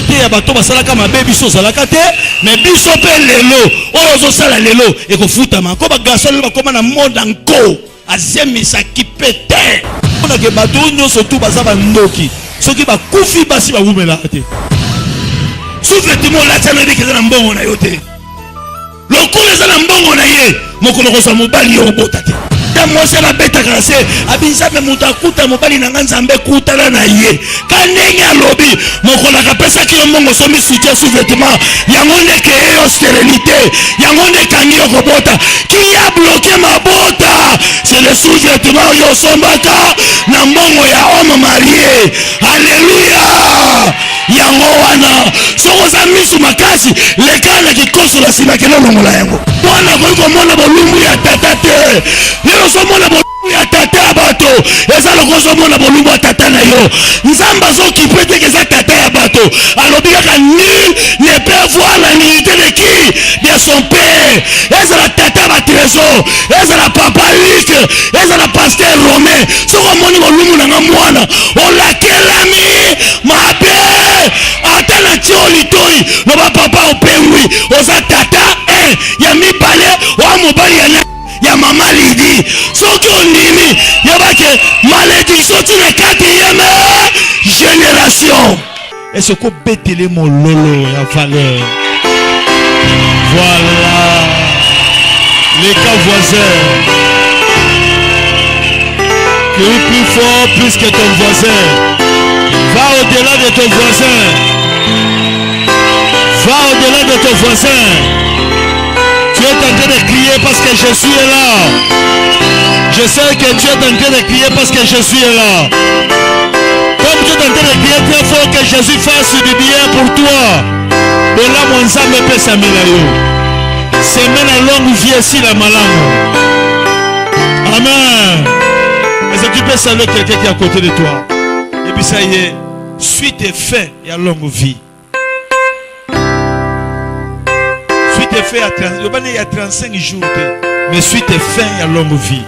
te ya bato basalaka mabe biso zalakate mais biso pe lelo ozo sala lelo e ko futama ko ba garçon ba koma na monde encore azemisa kipete ona ke bato nyonso tu bazaba ndoki soki ba kufi basi ba wumela te sous-vêtement la tana de ke na mbongo na yo te lokolo za na mbongo na ye mokolo ko sa mobali yo bota te moi c'est la bête grâce abinza me muta kuta mobali na nzambe kuta na ye kanenge alobi mokola kapesa ki mongo somi soutien sous-vêtement yango ndeke yo stérilité yango ndekangi yo kobota qui a bloqué ma bota c'est le sous-vêtement yo sombaka na mongo ya homme marié alléluia yango wana soko za misu makasi lekana kikoso la sima kelo longola yango wana ko mona bolumbu ya tata te mona bolumbu ya tata bato eza lokoso mona bolumbu ya tata na yo nzamba zo kipete ke za tata ya bato alobi kaka nul ne peut voir la dignité de qui de son père eza la tata ba trésor eza la papa Luc eza la pasteur Romain soko moni bolumbu na mwana olakelami mabe ata na tioli toi no ba papa opengwi oza tata ya mibale wa mobali ya mama Lidi soki ondimi yabake malédiction tu le 4e génération et ce qu'on bétele mon lolo ya valeur voilà les cas voisins crie plus fort plus que ton voisin va au-delà de ton voisin va au-delà de ton voisin. Tu es en train de crier parce que Jésus est là. Je sais que tu es en train de crier parce que Jésus est là. Comme tu es en train de crier très fort que Jésus fasse du bien pour toi. Et là, mon âme peut s'améliorer. Semaine à longue vie ici, la malade. Amen. Est-ce que tu peux saluer quelqu'un qui est à côté de toi? Et puis ça y est, suis tes faits et à longue vie. Suis tes faits à 35 jours, mais suis tes faits et à longue vie.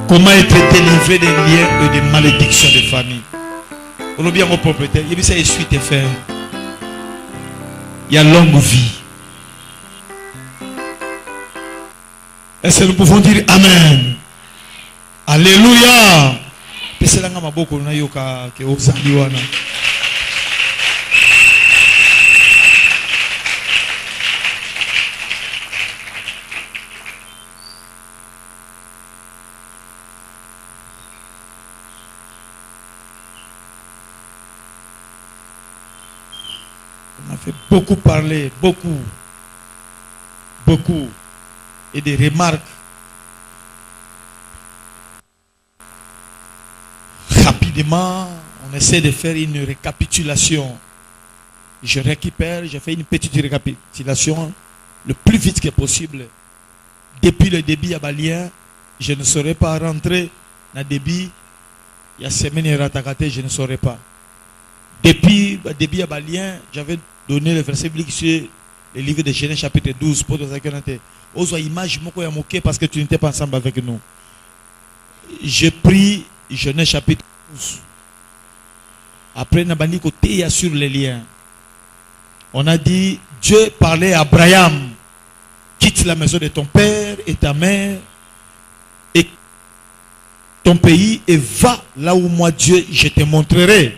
Comment être délivré des liens et des malédictions de famille? On a bien mon propriétaire. Il dit ça, suis tes faits. Il y a longue vie. Est-ce que nous pouvons dire Amen? Alléluia. On a fait beaucoup parler, beaucoup, et des remarques. Rapidement, on essaie de faire une récapitulation. Je récupère, je fais une petite récapitulation le plus vite que possible. Depuis le débit à Balien, je ne saurais pas rentrer dans le débit. Il y a semaine et ratakate, je ne saurais pas. Depuis le débit à Balien, j'avais donné le verset biblique sur le livre de Genèse chapitre 12 pour nous accueillir. Aux images, parce que tu n'étais pas ensemble avec nous. J'ai pris Genèse chapitre 12. Après, Nabani côté sur les liens. On a dit, Dieu parlait à Abraham, quitte la maison de ton père et ta mère et ton pays et va là où moi Dieu je te montrerai.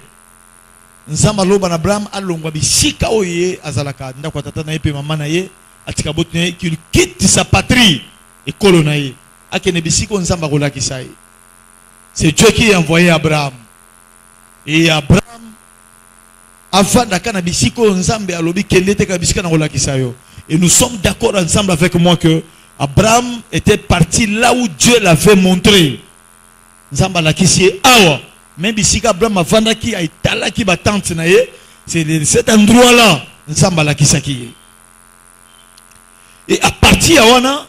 Nzamalo ban Abraham alongwa bisika oye azalaka ndako tata na yepe mama na ye atika botne qu'il quitte sa patrie et colonaye akene bisiko nzamba kolakisa ye. C'est Dieu qui a envoyé Abraham. Et Abraham avant d'akana bisiko nzambe alobi kendete ka bisika na kolakisa yo. Et nous sommes d'accord ensemble avec moi que Abraham était parti là où Dieu l'avait montré. Nzamba lakisi awa. Même ici, Abraham a vendaki a italaki ba tante na ye, c'est de cet endroit-là, Nzamba la kisaki. Et à partir de là,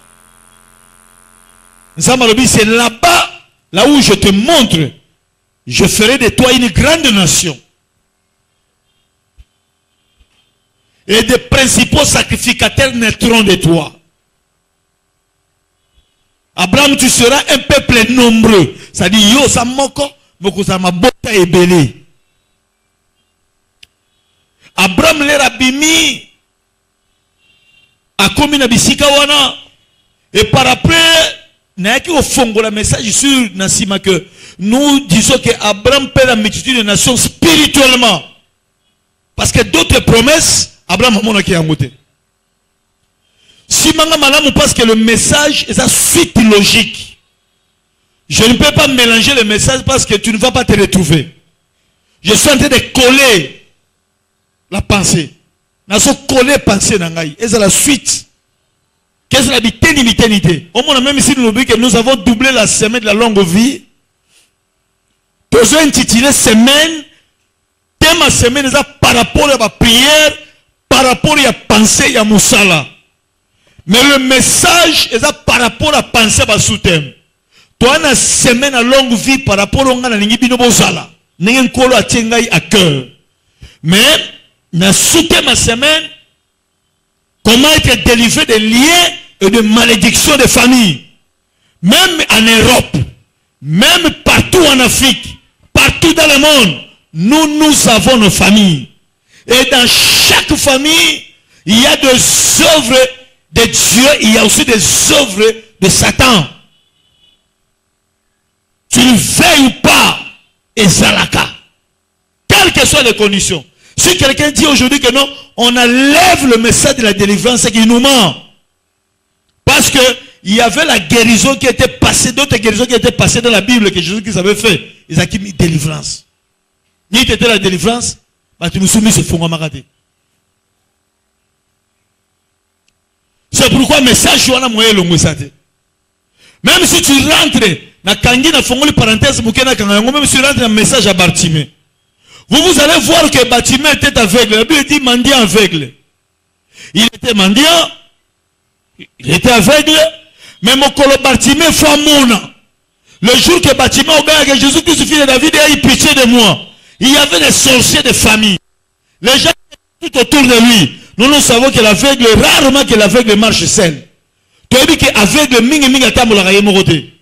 Nzamba lobi c'est là-bas, là où je te montre, je ferai de toi une grande nation. Et des principaux sacrificateurs naîtront de toi. Abraham, tu seras un peuple nombreux. Ça dit yo samoko. bokozala mabota ebele. Abraham le rabimi akomi na bisika wana, et par après n'ayaki ofongola message sur Nassima que nous disons que Abraham paie la multitude des nations spirituellement, parce que d'autres promesses Abraham a monaki yangote. Si manga malamu, parce que le message est sa suite logique. Je ne peux pas mélanger le message parce que tu ne vas pas te retrouver. Je suis en train de coller la pensée. Naso coller pensée nangai. Et c'est la suite. Qu'est-ce que la biténité? Au moins, même ici, nous oublions que nous avons doublé la semaine de la longue vie. Besoin intitulé semaine. Thème à semaine, c'est par rapport à la prière, par rapport à la pensée, à Moussala. Mais le message est par rapport à la pensée, à sous-thème. Toi, une semaine à longue vie, par rapport à la Ningibino Bozala. N'ayez kolo à tiengai à cœur. Mais, na sous-thème à semaine, comment être délivré des liens et de malédictions de famille. Même en Europe, même partout en Afrique, partout dans le monde, nous avons nos familles. Et dans chaque famille, il y a des œuvres de Dieu, il y a aussi des œuvres de Satan. Tu le veuilles ou pas, et Zalaka. Quelles que soient les conditions. Si quelqu'un dit aujourd'hui que non, on enlève le message de la délivrance, c'est qu'il nous ment. Parce que il y avait la guérison qui était passée, d'autres guérisons qui étaient passées dans la Bible que Jésus-Christ avait fait. Ils ont mis délivrance. Ni était la délivrance, bah tu nous soumis ce fond à Maradé. C'est pourquoi le message est moyen long. Même si tu rentres na kangi na fongoli parenthèse mukena kanga, même si tu rentres dans le message à Bartimée, vous allez voir que Bartimée était aveugle. La Bible dit mendiant aveugle. Il était mendiant, il était aveugle, mais mon colo Bartimée foi mona. Le jour que Bartimée au gars que Jésus-Christ fils de David a eu pitié de moi, il y avait des sorciers de famille. Les gens tout autour de lui. Nous savons que l'aveugle, rarement que l'aveugle marche seul. Tu as dit que l'aveugle mingi atambola kaye morote.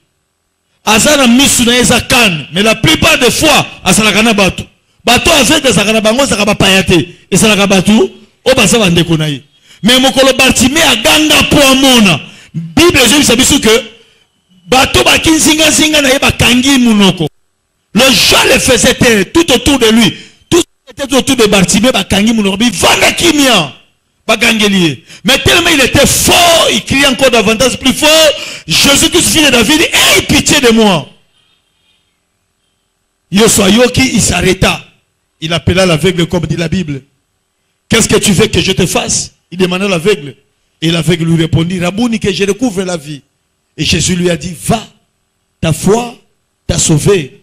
Azana misu na eza kan, mais la plupart des fois azala na bato. Bato aveugle azala bango zakaba payate. Et ça la bato o basa bande konaye. Mais mokolo Bartimée aganga po amona. Bible je sais biso que bato ba kinzinga zinga na yeba kangi munoko. Le gens le faisait taire tout autour de lui. Tout était autour de Bartimée ba kangi munoko. Bi vanda kimia. Mais tellement il était fort, il criait encore davantage plus fort. Jésus-Christ, fils de David, aie pitié de moi. Yosoyoki, il s'arrêta. Il appela l'aveugle comme dit la Bible. Qu'est-ce que tu veux que je te fasse? Il demanda à l'aveugle. Et l'aveugle lui répondit, Rabouni, que je découvre la vie. Et Jésus lui a dit, va, ta foi t'a sauvé.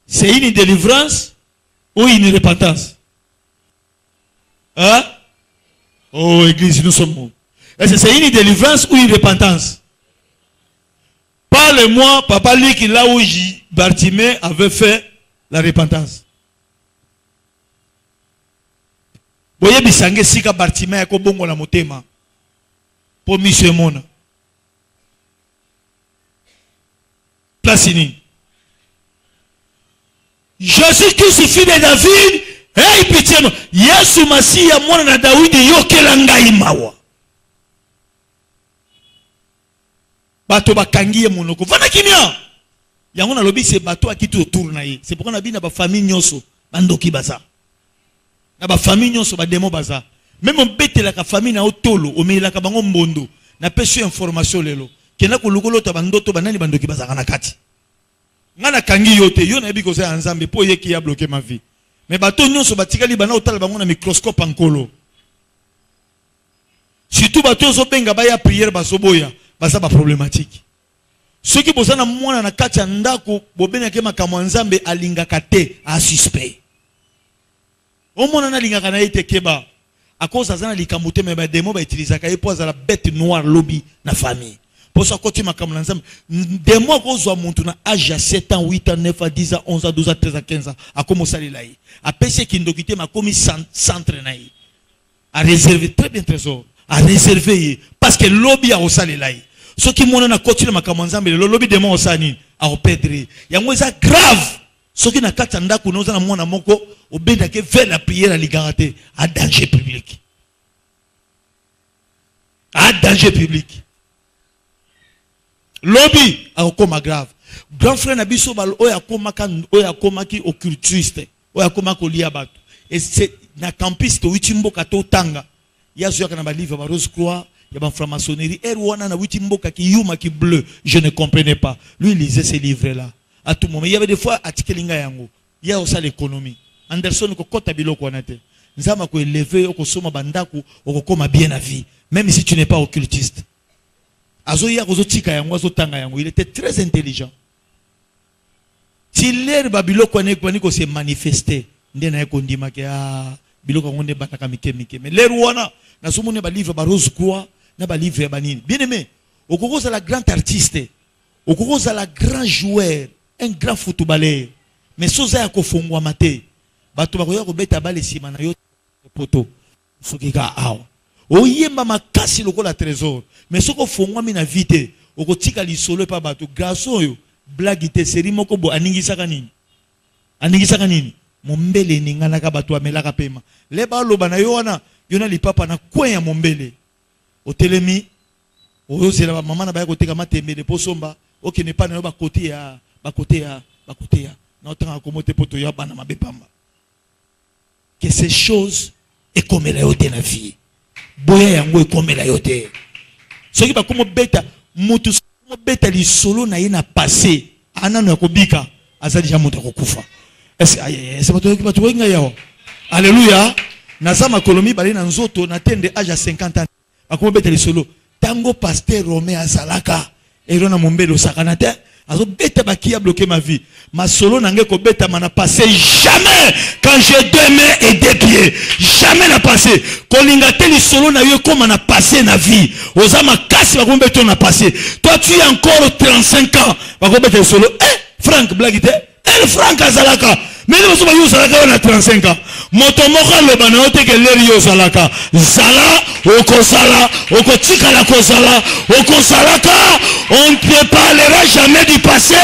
C'est une délivrance ou une repentance? Hein? Oh, église, nous sommes bons. Est-ce que c'est une délivrance ou une repentance? Parle-moi, papa, lui, là où Bartimée avait fait la repentance. Boye bisange sika Bartimée yako bongo na motema. Po monsieur mona. Place ini. Jésus-Christ, fils de David, hey pitié moi. Yesu Masiya mwana na Daudi yokela ngai mawa. Bato bakangiye monoko. Vana kimia. Yango na lobi c'est bato akiti autour na ye. C'est pourquoi na bi na ba famille nyonso bandoki baza. Na ba famille nyonso ba demo baza. Même on bete la ka famille na otolo, o me la ka bango mbondo. Na pesu information lelo. Kena ko lukolo to bandoto banani bandoki baza kana kati. Ngana kangi yote yo na biko za nzambe po ye ki a bloqué ma vie. Mais bato nyonso batikali bana otala bango na microscope ankolo. Surtout bato zo benga ba ya prière basoboya, baza ba problématique. Ceux qui bosana mwana na kati ya ndako bobena ke makamwa nzambe alingaka te a suspect. O mwana na lingaka na ite keba. A cause azana likamote me ba demo ba utilisaka e po za la bête noire lobby na famille. Pour ça, quand tu m'as comme l'ensemble, des mois qu'on soit monté à âge à 7 ans, 8 ans, 9 ans, 10 ans, 11 ans, 12 ans, 13 ans, 15 ans, à commencer à aller. À PC qui nous quitté, m'a commis centre à réserver, très bien trésor, à réserver, parce que lobby a aussi là. Ce qui m'a na continué ma kamanzambe le lobby de mon osani a opédrer. Yango ça grave. Ce qui n'a qu'à tanda ko noza na mona moko obenda ke faire la prière à l'égalité à danger public. À danger public. Lobby a koma grave. Grand frère Nabiso bal oya koma ki occultiste. Oya koma ko lia bato. Et c'est na campus to witimbo kato tanga. Ya zo kana ba livre ba Rose Croix. Il y a une franc-maçonnerie. Qui bleu. Je ne comprenais pas. Lui, il lisait ces livres-là. À tout moment. Il y avait des fois, il y a aussi l'économie. Anderson, nous avons élevé, bien à vie. Même si tu n'es pas occultiste. Il était très intelligent. Si l'air Babylone s'est manifesté, mais l'air wana, na somone ba livre ba Rose Croix na ba livre ba nini. Bien aimé, okoko za la grand artiste, okoko za la grand joueur, un grand footballeur. Mais soza ya ko fongwa mate. Bato ba ko ya ko beta bale sima na yo poto. Soki ka awa. Oyemba makasi lokola trésor. Mais soko fongwa mi na vite, okotika lisolo pa bato garçon yo blague te série moko bo aningisa kanini. Aningisa kanini? Mombele ningana ka bato amelaka pema. Leba loba na yo wana yona li papa na coin ya mombele otelemi oyozela maman na ba koteka matembele posomba okene pa na yo ba côté ya na otanga komote poto ya bana mabepamba que ces choses et comme la yote na vie boya yango et comme la yote soki ba komo beta mutu komo beta li solo na ye na passé anano ya kobika azali ja mutu kokufa est-ce ba to nga yawo alléluia. Nazama Kolomi bali na nzoto na tende âge à 50 ans. Akomo beta li solo. Tango pasteur Romain Azalaka. Erona mombelo sakanate. Azo beta baki a bloqué ma vie. Ma solo nange ko beta mana passé jamais quand j'ai 2 mains et 2 pieds. Jamais n'a passé. Kolinga teli solo na yo comme na passé na vie. Ozama kasi bakomo beta na passé. Toi tu es encore 35 ans. Bakomo beta solo. Franck Blagite. Franck Azalaka. Mais nous sommes tous à la 35 ans. Motomoka le banote que l'Erio Salaka. Zala, Okosala, Okotika Kozala, Okosalaka. On ne te parlera jamais du passé.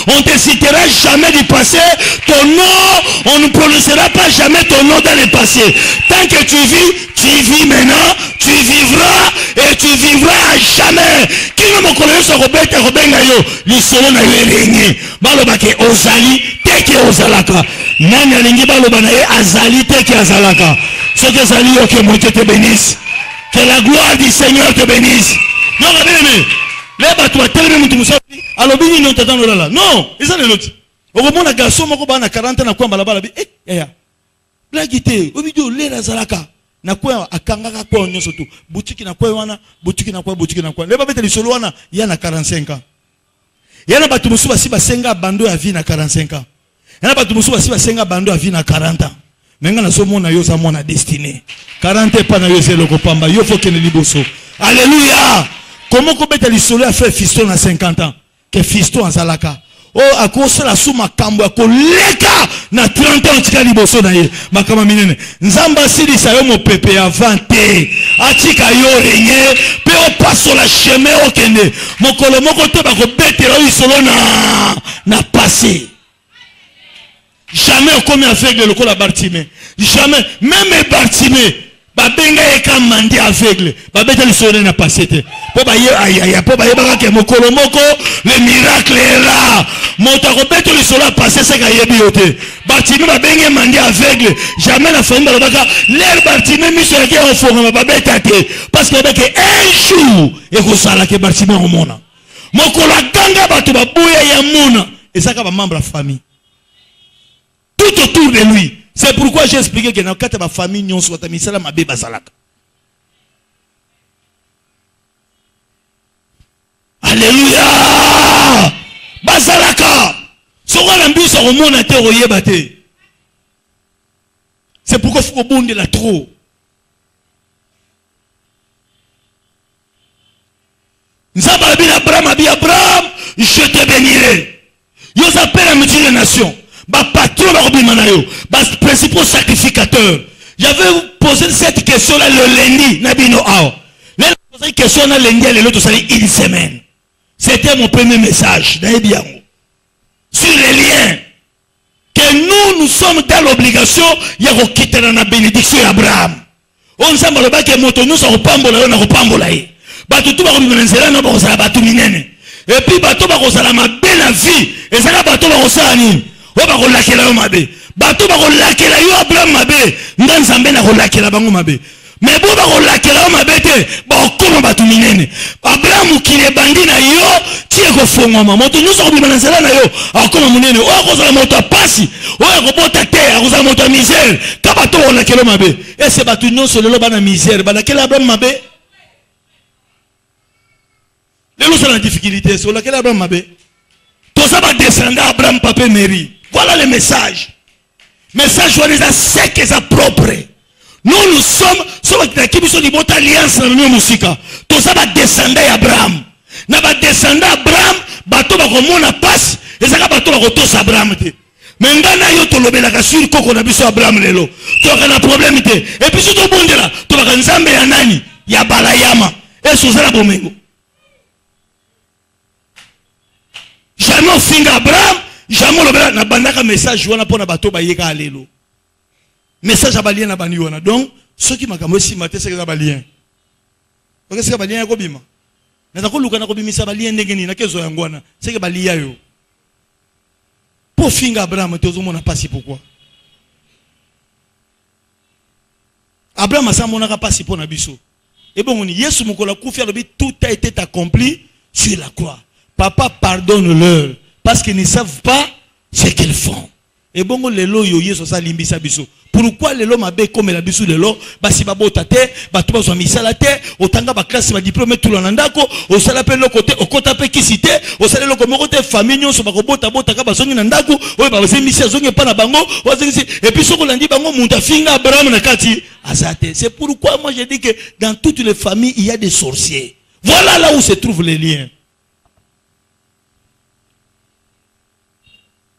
On ne te citera jamais du passé. Ton nom, on ne prononcera pas jamais ton nom dans le passé. Tant que tu vis maintenant, tu vivras et tu vivras à jamais. Qui ne me connaît pas, Robert, Robengayo, l'Isolo n'a eu régné. Balobake Ozali, Teke Ozalaka. Nani alingi baloba na ye azali teke azalaka. Ce que azali yo que moi te bénisse. Que la gloire du Seigneur te bénisse. Non, bien-aimé. Les bateaux tellement mutu musafi. Alobi ni non tatano là. Non, ils ont le lot. Au moment na garçon moko ba na 40 na kwa balabala bi ya. Blagité, obido le azalaka. Na kwa akangaka kwa nyonso tu. Boutique na kwa wana, boutique na kwa. Les babete li solo wana ya na 45 ans. Yana batu musuba si basenga bando ya vie na 45 ans. Yana batu musuba si basenga bando ya vie na 40 ans. Menga na somo na yo sa mona destinée. 40 pas na yo zelo ko pamba yo faut kene liboso. Alléluia. Comment ko beta li solo a fait fiston na 50 ans que fiston azalaka. Oh akosa la suma kambo ko leka na 30 ans tika liboso na ye. Makama minene. Nzamba sili sa yo mo pepe avante. Atika yo renye pe o passo la chemin o kende. Mokolo moko te ba ko betela li solo na passé. Jamais on commet aveugle le la Bartimée. Jamais. Même Bartimée. Babenga eka mandi aveugle. Babeta le soleil n'a passé. Po ba ye aïe po ba ye baka mokolo moko le miracle est là. Motako beto le soleil a passé c'est ka yebi yote. Bartimée babenga mandi aveugle. Jamais la famille baka l'air Bartimée miso ke on fonga babeta te parce que beke un jour et ko sala ke Bartimée au mona. Mokolo ganga bato babuya ya mona et ça ka ba membre la famille. Tout autour de lui. C'est pourquoi j'ai expliqué que dans ma famille, nous sommes ma bébé Bazalaka. Alléluia! Bazalaka! C'est pourquoi il faut bondir là trop. Abraham, je te bénirai. Ils appellent à me dire les nations. Patron principal sacrificateur. J'avais posé cette question là le lundi. Nabino Ao. Cette question a l'autre une semaine. C'était mon premier message. Sur les liens. Que nous sommes dans l'obligation de quitter la bénédiction d'Abraham. On sait que nous sommes et puis bato ba kozala mabe na vie ezaka bato ba kosala nini o ba kolakela yo mabe bato ba kolakela yo Abraham mabe nga Nzambe na kolakela bango mabe mais bo ba kolakela yo mabe te ba okoma bato minene Abraham kile bandi na yo tie ko fongoma moto nyuso ko bimana nzela na yo akoma munene o kozala moto apasi o akobota te akozala moto misère ka bato kolakela mabe et c'est bato nyuso lelo bana misère balakela Abraham mabe. Nous sommes en difficulté. Sur laquelle Abraham m'avait. Tout ça va descendre à Abraham, papa, Mary. Voilà le message. Message, on les a secs et propres. Nous sommes qui sont de alliance dans nos musiques. Tout ça va descendre à Abraham. N'a va descendre à Abraham, bateau va comme on a passe, et ça va bateau va retourner à Abraham. Mais ngana yo to lobela ka sur koko na biso Abraham lelo. Tu as un problème te. Et puis surtout bon de là, tu vas Nzambe ya nani? Ya balayama. Et sous ça la bomengo. Jamais finga Abraham, jamais le na bandaka message wana pona bato ba yeka alelo. Message à balien na bani wana. Donc ceux qui makambo si maté c'est que balien. Parce que balien ko bima. Na ko luka na ko bimisa balien ndenge ni na kezo yangwana. C'est que balia yo. Pour finga Abraham te ozo mona pasi pourquoi? Abraham asa mona ka pasi pona biso. Et bon ni Yesu mokola kufia lobi tout a été accompli sur la croix. Papa pardonne-leur parce qu'ils ne savent pas ce qu'ils font. Et bon lelo yo yeso sa limbisa biso. Pourquoi lelo mabe comme la biso lelo basi babota te bato bazo misala te otanga ba classe ba diplôme tout l'andako o sala pe lokote o kota pe kisite o sala loko moko te famille nyonso ba kobota bota ka bazongi na ndako o ba baze misi azongi pa na bango o zengisi et puis soko landi bango munta finga Abraham na kati azate. C'est pourquoi moi je dis que dans toutes les familles il y a des sorciers. Voilà là où se trouvent les liens.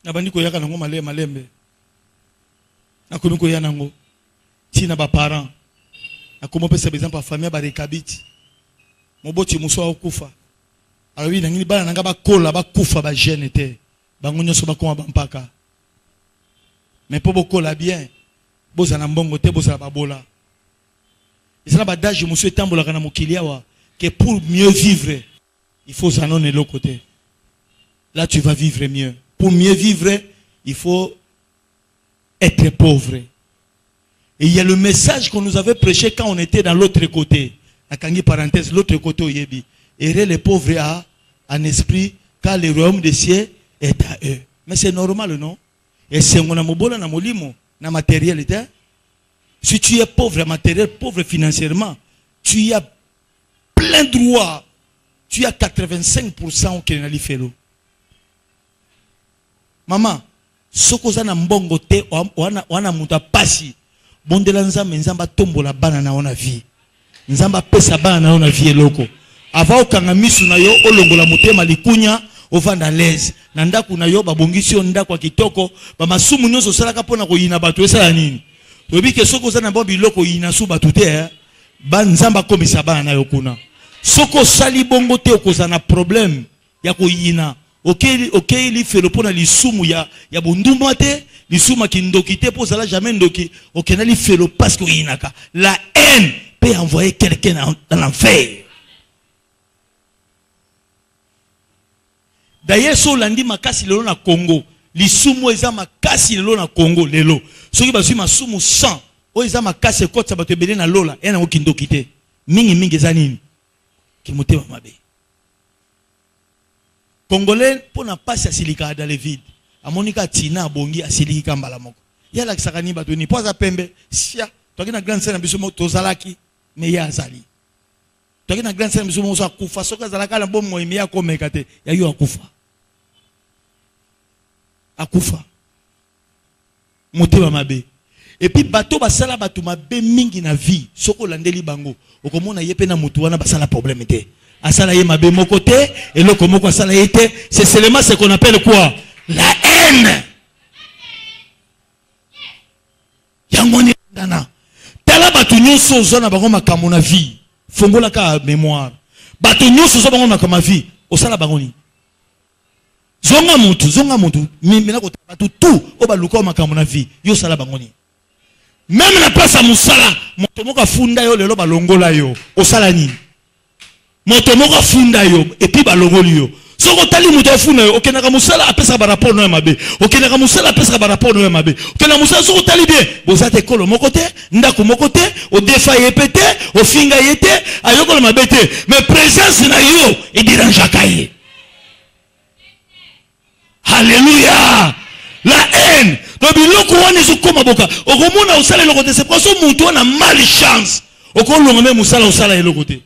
Nabandi ko yaka nango malembe nakonu ko yana nango tina ba parents akomo pesa exemple famille ba rekabiti moboti muso akufa alawi nangini bana nanga ba kola ba kufa ba jeune te bango nyoso ba koma ba mpaka mais po bokola bien boza na mbongo te boza ba bola isana ba daje muso etambola kana mokili awa que pour mieux vivre il faut s'annonner l'autre côté. Là tu vas vivre mieux. Pour mieux vivre, il faut être pauvre. Et il y a le message qu'on nous avait prêché quand on était dans l'autre côté. À Kangi parenthèse, l'autre côté au Yebi. Errer les pauvres à en esprit, car le royaume des cieux est à eux. Mais c'est normal, non? Et c'est mon amobola na molimo, na matériel. Si tu es pauvre matériel, pauvre financièrement, tu as plein droit. Tu as 85% au Kenali Fellow. Maman, sokoza na mbongo te wana muta pasi bondela Nzambe Nzamba tombola bana na ona vie Nzamba pesa bana na ona vie eloko ava okanga misu na yo olongola motema likunya ovanda lez na ndaku na yo babongisi yo ndaku kitoko ba masumu nyonso salaka pona ko yina bato esala nini obike sokoza na bo biloko yina su bato te ba Nzamba komisa bana na yo kuna soko sali bongo te okoza na problème ya ko yina. Ok, il fait le pont à l'isumu ya bunduma te, l'isuma qui ndoki te pour ça jamais ndoki. Ok, il fait le parce que inaka. La haine peut envoyer quelqu'un dans l'enfer. D'ailleurs, so landi makasi lelo na Congo, l'isumu eza makasi lelo na Congo lelo. Soki basu masumu 100, o eza makasi kotsa bato ebele na lola, ena oki ndoki te. Mingi eza nini? Ki motema mabe. Congolais pour na passe à silika dans les vides. A monika tina bongi à silika mbala moko. Ya la kisakani batoni poza pembe sia. Toki na grande scène biso mo tozalaki me ya azali. Toki na grande scène biso mo so akufa soka zalaka na bomo me ya komeka te. Ya yo akufa. Akufa. Motema mabe. Et puis bateau basala bato mabe mingi na vie. Soko landeli bango. Okomona yepe na mutu wana basala problème te. Asala ye mabe moko te et le komoko asala ye te, c'est seulement ce qu'on appelle quoi? La haine. Yangoni dana. Tala batu nyonso zona bango makambo na vie. fongola ka mémoire bato nyonso zo bango na kama vie osala bangoni zonga mutu mina ko bato tout o baluka o makambo na vie yo sala bangoni même na place ya musala moto moko afunda yo lelo balongola yo osala nini moto moko afunda yo et puis balongoli yo soko tali moto afunda yo okendaka musala apesa ba rapport no mabe okendaka musala apesa ba rapport no mabe okendaka musala soko tali bien bozate kolo moko te ndako moko te o defa yepete o finga yete ayoko mabe te mais présence na yo et dérange kaye. Alléluia. La haine. Donc biloko wana ezokoma boka okomona osala eloko te c'est parce que mutu wana malchance okolonga même musala osala eloko te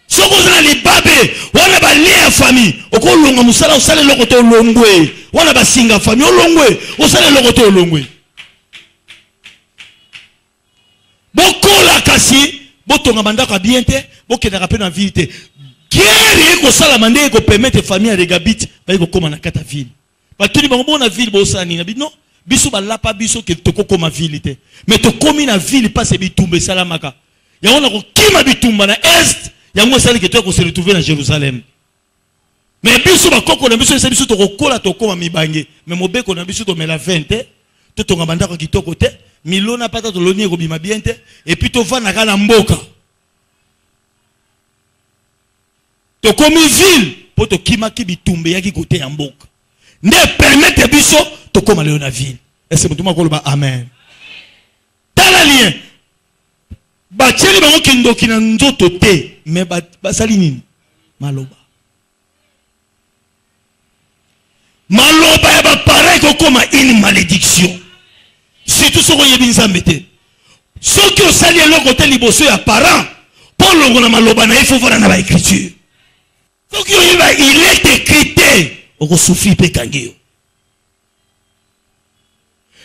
soko ozala libabe wana balie ya famille okolonga musala osala eloko te olongwe wana basinga famille olongwe osala eloko te olongwe bokola kasi botonga bandako bien te bokendaka pe na ville te guerre ekosala mande ekopermettre famille ya regabit bayekokoma na kata ville batuni bango na ville bosani na bino biso balapa biso ke tokokoma ville te mais tokomi na ville pas se bitumba salamaka yango na kokima bitumba na est yango sali ke to se retrouver na Jérusalem mais biso bakoko na biso biso tokokola tokoma mibange mais mobeko na biso to mela 20 to tonga bandako kitoko te milona pata to loni ko bima bien te et puis to vana kana mboka tokomi ville po to kima ki bitumba yaki kote ya mboka ne permettre biso to koma leo na ville. Est-ce que tout le monde dit amen? Tala lien. Ba tcheli bango kendo kina nzoto te mais ba sali nini? Maloba. Maloba ya ba pareil ko koma une malédiction. Surtout so yebi nzambe te. So ki osali eloko te liboso ya parent pour longo na maloba na ifo vona na ba écriture. So ki oyiba il est écrit oko souffrir pe kangeo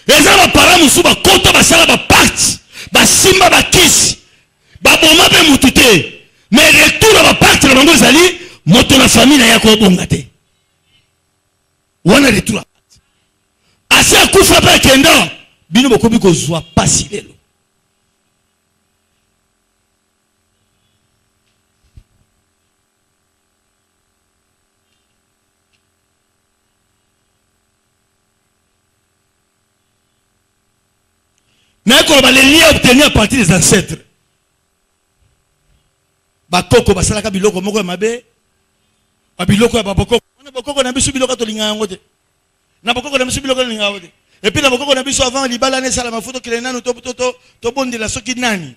eza ba para musu ba kota ba sala ba pacte ba simba ba kisi ba boma pe mutute mais retour ba pacte na bango zali moto na famille ya ko bonga te wana retour asa kufa pa kenda bino bokobi ko zwa pasi lelo mais qu'on va les liens obtenus à partir des ancêtres. Bakoko basalaka biloko moko ya mabe. Babiloko ya baboko. On a bokoko na biso biloko to linga yango te. Na bokoko na biso biloko linga yango te. Et puis na bokoko na biso avant libala ne sala mafuto kelena no to bondela soki nani.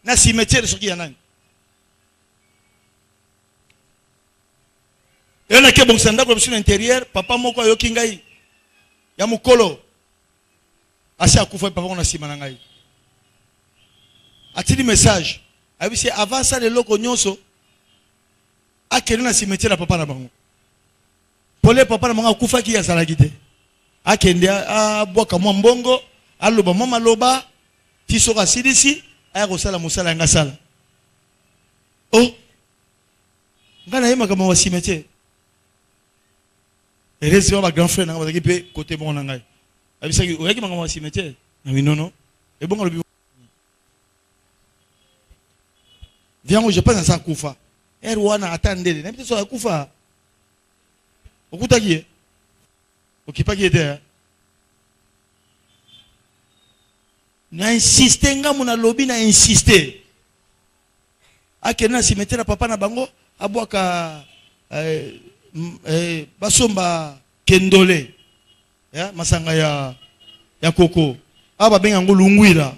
Na cimetière soki ya nani. Et on a ke bongsanda ko biso intérieur papa moko ayoki ngai ya mukolo. Asa kufa papa on a sima na ngai. Atili message. Abi c'est avant ça le loko nyonso. Akeli na cimetière papa na bango. Pole papa na bango kufa ki ya salagite. Akende a boka mwa mbongo, aloba mama loba, tiso ka sidisi, aya ko sala musala nga sala. Oh. Ngana yema kama wa cimetière. Et récemment ma grand frère na bazaki pe côté bon na ngai. Abisaki oyaki mangama cimetière na minono et bon le viens je pense à ça kufa erwana atandele na biso kufa okutaki okipaki ete na insister ngamu na lobby na insister akena cimetière papa na bango abwaka basomba kendole ya masanga ya koko aba benga ngulungwira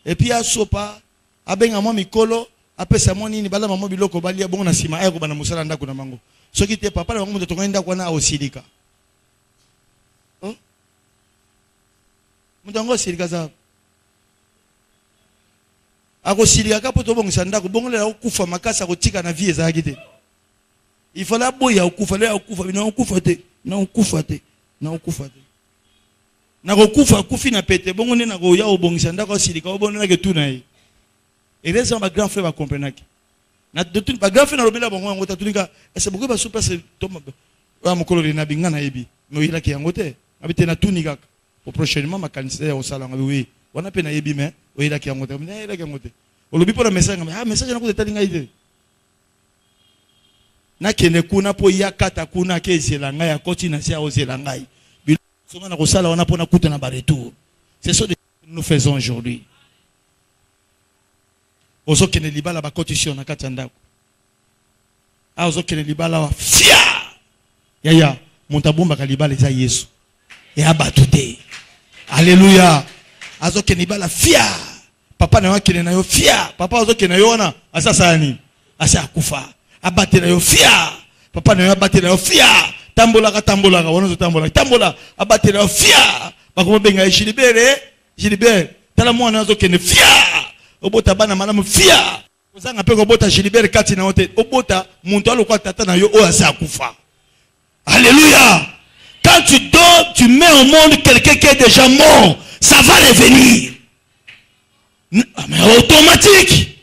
et puis asopa abenga mo mikolo apesa mo nini bala mamo biloko balia bongo na sima ayako bana musala ndako na mango soki te papa na bango muto ngenda kwa na osilika oh mutango silika za ako silika kapo to bongo sandako bongo le okufa makasa kotika na vie za gite il faut la boya okufa le okufa bino okufa te na okufa te na okufa te na kokufa kufi na pete bongo ne na ko ya obongisa ndako silika obona ke tuna yi et les gens ma grand frère va comprendre na de tout ba grand frère na lobela bongo ngota tunika ese beaucoup ba super se toma ba mokolo na binga na yebi no ila ki yangote abite na tunika au prochainement ma kanisa ya osala ngabi oui wana pe na yebi mais o ila ki yangote na ila ki yangote olobi pour le message message na ko tali ngai te na kene kuna po ya kata kuna ke zela ngai akoti na sia ozela ngai songa na ko sala wana pona kuta na ba retour. C'est ce que nous faisons aujourd'hui. Ozo kene libala ba kotisyon na kati ndako ozo kene libala wa fia ya montabomba ka libala eza Yesu ya batute. Alléluia. Azo kene libala fia papa na wakene na yo fia papa ozo kene yo wana asasa ni asa kufa abate na yo fia papa na yo abate na yo fia tambola wana zo tambola abate na yo fia bakoma benga Gilbert tala mwana ozo kene fia obota bana malamu fia ozanga pe obota Gilbert kati na hote obota muntu alokwa tata na yo o asa kufa. Alléluia. Quand tu dors, tu mets au monde quelqu'un qui est déjà mort, ça va revenir. Mais automatique.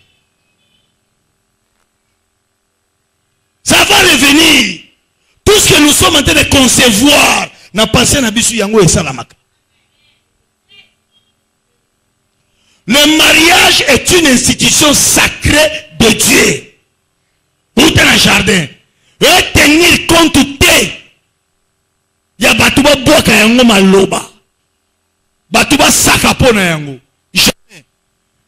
Ça va revenir. Tout ce que nous sommes en train de concevoir, n'a passé na bisu yango et salamaka. Le mariage est une institution sacrée de Dieu. Où dans le jardin. Et tenir compte de ya batuba boka yango maloba. Batuba sakapo na yango. Jamais.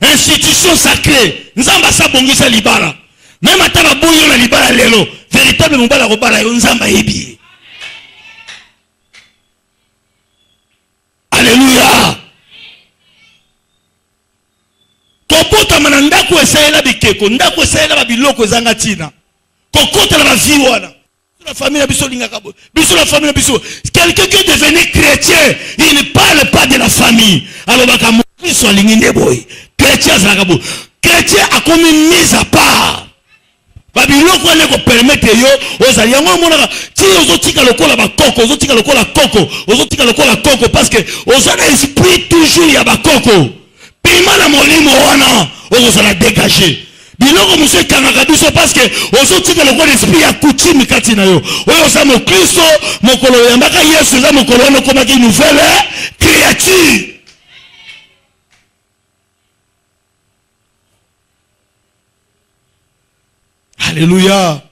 Institution sacrée. Nzamba sa bongisa libala. Même ataba boyo na libala lelo. Véritable mbala robala yo nzamba yebi. Alléluia. Topota mananda ko esayela bikeko, ndako esayela babiloko ezanga tina. Kokota na bavi wana. La famille la famille quelqu'un qui est devenu chrétien, il ne parle pas de la famille. Alors chrétien a commis mise à part. Babylone ko ne ko permettre yo ozali yango monaka ti ozotika lokola bakoko ozotika lokola koko parce que ozana esprit toujours ya bakoko pima na molimo wana ozala dégager. Biloko monsieur kangaka biso parce que ozotika lokola esprit ya coutume kati na yo oyo sa mo Kristo mokolo yambaka Yesu za mokolo wana komaki nouvelle créature. Alléluia.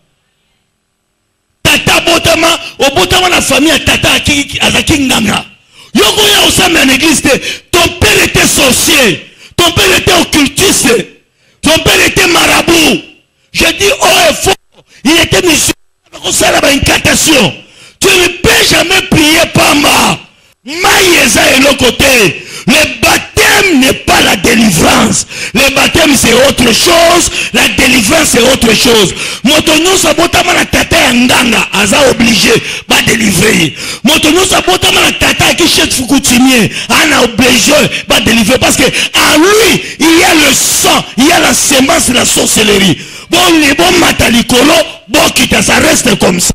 Tata botama obotama na famille tata azaki nganga yoko ya osama en église. Ton père était sorcier, ton père était occultiste, ton père était marabout. Je dis oh et faux, il était musulman. Ça là une incantation. Tu ne peux jamais prier Pamba. Maïeza est l'autre côté. Le baptême n'est pas la délivrance. Le baptême c'est autre chose. La délivrance c'est autre chose. Motono sabotama na tata ya nganga aza obligé ba délivrer. Motono sabotama na tata qui chef fukutimier ana obligé ba délivrer parce que en lui il y a le sang, il y a la semence de la sorcellerie. Bon les bons matalikolo, bon quitte ça reste comme ça.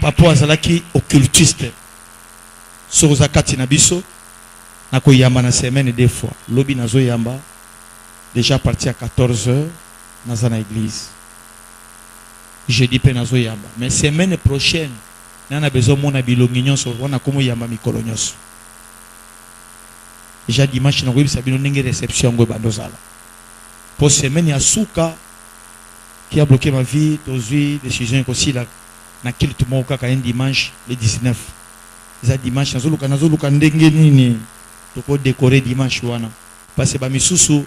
Papa azalaki occultiste sur zakati na biso na ko yamba na semaine des fois lobi nazo yamba déjà parti à 14h dans une église jeudi pe nazo yamba mais semaine prochaine na besoin mona bilongi nyonso wana komo yamba mikolo nyonso déjà dimanche na ko bisa bino ndenge réception ngo bandozala pour semaine ya suka qui a bloqué ma vie tozui décision aussi là na kile tumoka ka dimanche le 19 za dimanche nazoluka ndenge nini toko décorer dimanche wana parce que ba misusu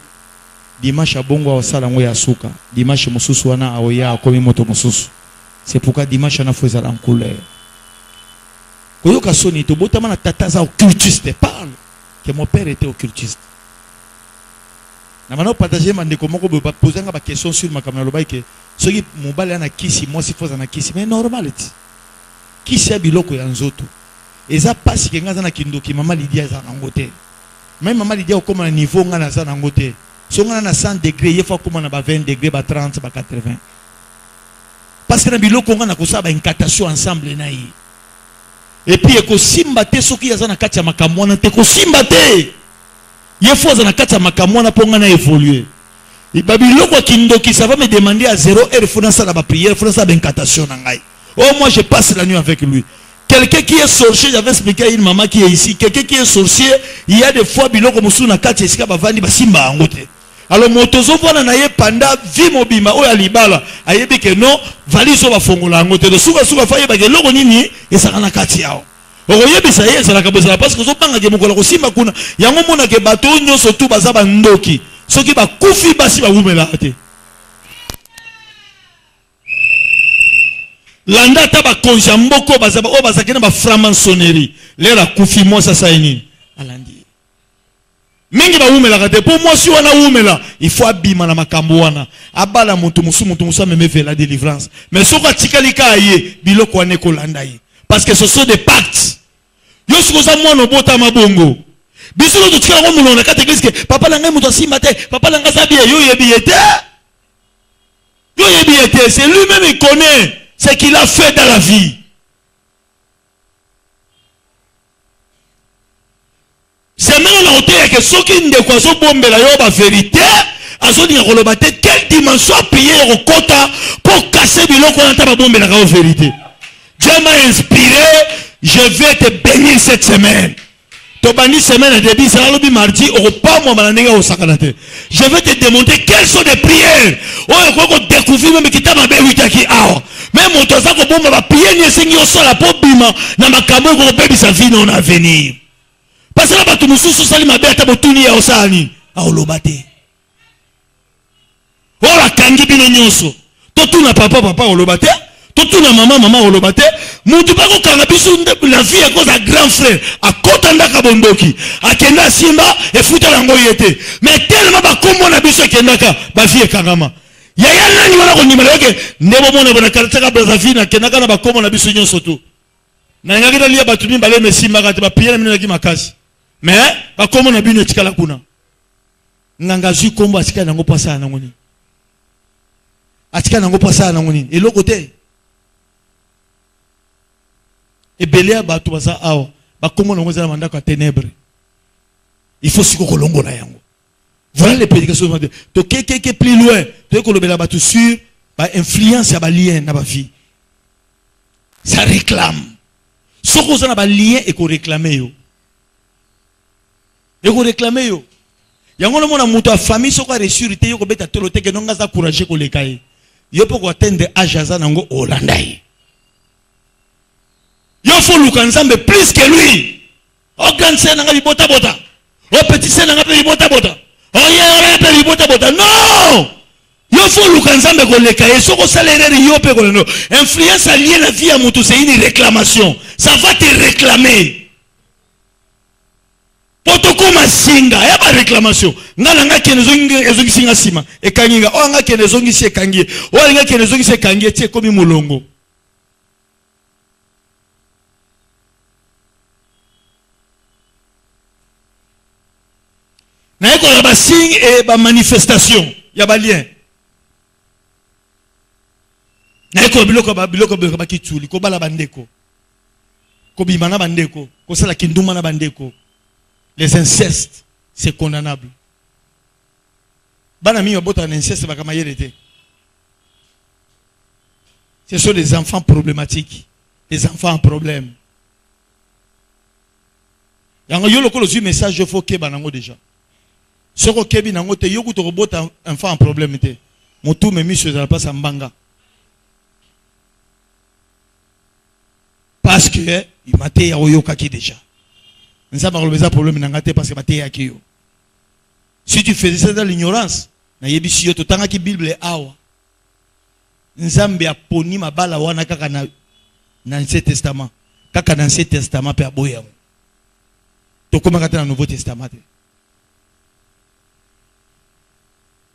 dimanche abongo osala ngo ya suka dimanche mususu wana aoya akomi moto mususu c'est pourquoi dimanche na faut ezala en couleur koyoka soni to botama na tata za occultiste parle que mon père était occultiste na mana partager mandeko moko ba poser nga ba question sur makamna lobai que soki mobali ana kisi moi si foza na kisi mais normal ti kisi ya biloko ya nzoto eza pasi ke ngaza na kindoki mama Lydia za ngote même mama Lydia okoma na niveau nga na za na ngote so nga na 100 degrés yefa okoma na ba 20 degrés ba 30 ba 80 parce que na biloko nga na kosaba incantation ensemble na yi et puis eko simba te soki ya za na kati ya makamwana te ko simba te yefa na kati ya makamwana ponga na évoluer. Babiloko kindoki ça va me demander à 0 heure faut dans ça la prière faut dans ça d'incantation na ngai. Oh moi je passe la nuit avec lui. Quelqu'un qui est sorcier, j'avais expliqué à une maman qui est ici, quelqu'un qui est sorcier, il y a des fois, biloko musu na kati esika bavandi basimba angote. Alors motozo wana na ye panda vi mobima oya libala, ayebi ke non, valiso bafongola angote. De suka fa yeba ke loko nini esaka na kati yao. Okoyebisa ye ezalaka bozala parce que zobanga ke mokola kosimba kuna, yango mona ke bato nyonso tu baza bandoki. Soki bakufi basi bawumela te. Landa taba konja mboko bazaba o bazakena ba franc-maçonnerie lera kufi mo sasa ini alandi mingi ba umela kate pour moi si wana umela il faut abima na makambo wana abala mutu musu meme fait la délivrance mais soka tikalika aye biloko wane ko landa ye parce que ce sont des pactes yo sikoza mwana bota mabongo biso to tikala ko mulona kate église que papa la ngai mutu asimba te papa la ngai sabi yo yebi ete c'est lui-même il connaît ce qu'il a fait dans la vie. C'est même la hauteur que ceux qui ne croient pas la vérité, quelle dimension payer au quota pour casser le lot qu'on a bomber la vérité. Dieu m'a inspiré, je vais te bénir cette semaine. Tobani semaine début ça le mardi au pas moi malanenga au sakanate. Je vais te démontrer quelles sont les prières. Oh ko découvrir même kitaba be witaki awa. Même mon toza ko bomba ba prière ni sengi au sol la pobima na makambo ko bebi sa vie non avenir. Parce que là batu mususu sali mabe ata botuni ya osani. A olobate. Oh la kangi bino nyonso. Totuna papa olobate. Totuna mama olobate. Mutu bako kanga biso la vie à cause d'un grand frère à kota ndaka bondoki akenda simba e futa lango yete mais tellement ba kombo na biso kendaka ba vie kangama yaya nani wana ko nimero ke ndebo mona bona kartaka Brazzaville na kendaka na ba kombo na biso nyonso tu na ngaki na lia batumi bale mesimba kati ba priere mina ki makasi mais ba kombo na bino tikala kuna nganga zu kombo atika nango pasa na ngoni atika nango pasa na ngoni eloko te. Et Béléa bato baza awa ba komo na ngozala mandako ténèbres. Il faut siko kolongo na yango. Voilà les prédications de to keke plus loin, to kolobela bato sur ba influence ya ba lien na ba vie. Ça réclame. Soko za na ba lien et ko réclamer yo. Et ko réclamer yo. Yango no mona muto a famille soko ressurité yo ko beta tolote ke nonga za courage ko lekaye. Yo poko atteindre âge za nango Hollandais. Il faut le plus que lui. Oh, grand sœur n'a pas bota bota. Oh, petit sœur n'a pas bota bota. Oh, il n'a pas bota bota. Non! Il faut le kanzambe ko leka. Et ce que ça l'erreur yo pe ko no. Influence alliée la vie à mutu c'est une réclamation. Ça va te réclamer. Potoko masinga, ya ba réclamation. Ngala nga kene zongi singa sima. E kanginga. Oh, nga kene zongi se kangie. Oh, nga kene zongi se kangie tie komi mulongo. Il y a des signes et des manifestations. Il y a des liens. Il y a des les incestes, c'est condamnable. Ce sont des enfants problématiques. Des enfants en problème. Il y a un message il faut que déjà. Ce que kebi nango te yoku to robota enfant en problème te motu me mis sur la place en banga parce que il m'a été yoka ki déjà nza ba robeza problème nanga te parce que mate ya ki yo si tu faisais ça dans l'ignorance na yebisi yo to tanga ki bible awa nzambe aponi mabala wana kaka na Ancien Testament kaka dans Ancien Testament pe aboya to koma kata na Nouveau Testament te.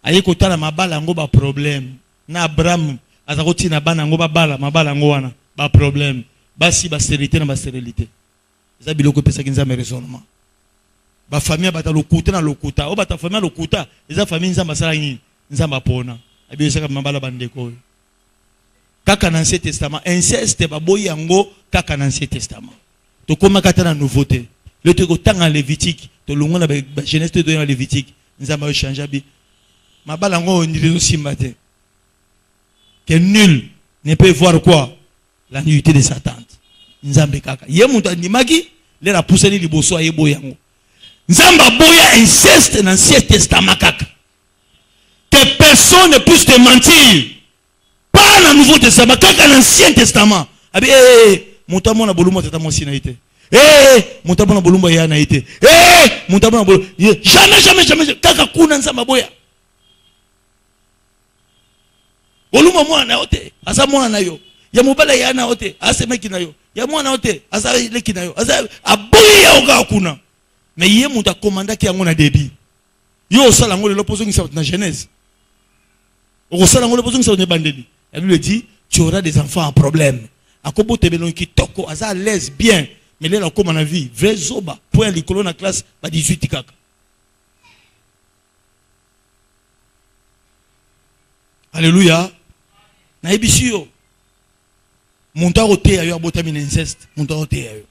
Aye kotala mabala ngo ba problème na Abraham azakoti na bana ngo babala mabala ngo wana ba problème basi ba stérilité na ba stérilité za biloko pesa kinza me raisonnement ba famille bata lokuta na lokuta o bata famille lokuta eza famille nzamba sala nini nzamba pona abiyesa ka mabala bandeko kaka na Ancien Testament inceste ba boyi yango kaka na Ancien Testament to koma kata na nouveauté le te ko tanga Lévitique to longo na ba Genèse te do na Lévitique nzamba yo changer bi Mabalango ni simbate. Que nul ne peut voir quoi? La nullité de sa tente. nzambe kaka. Ye mutu andimaki le la pousseli liboso ayebo yango. Nzamba boya inceste dans l'Ancien Testament kaka. Que personne ne puisse te mentir. Pas dans le Nouveau Testament, kaka dans l'Ancien Testament. Abi mutu amona bolumba tata mwasi na ite. Mutu amona bolumba ya na ite. Mutu amona bolumba. Jamais kaka kuna nzamba boya. Bolumba mwana yote, asa mwana yo. Ya mobala ya na yote, asa meki na yo. Ya mwana yote, asa leki na yo. Asa aboya oka kuna. Mais yé muta commanda ki yango na débit. Yo sala ngo le lopozo ngi sa na Genèse. O sala ngo le lopozo ngi sa na bandeli. Elle lui dit, tu auras des enfants en problème. Akobo tebelon ki toko asa à l'aise bien. Mais là comme na vie, vrai zoba, point likolo na classe ba 18 kaka. Alléluia. Na ebisi yo. Monta roté ayo abotami na inceste. Monta roté ayo.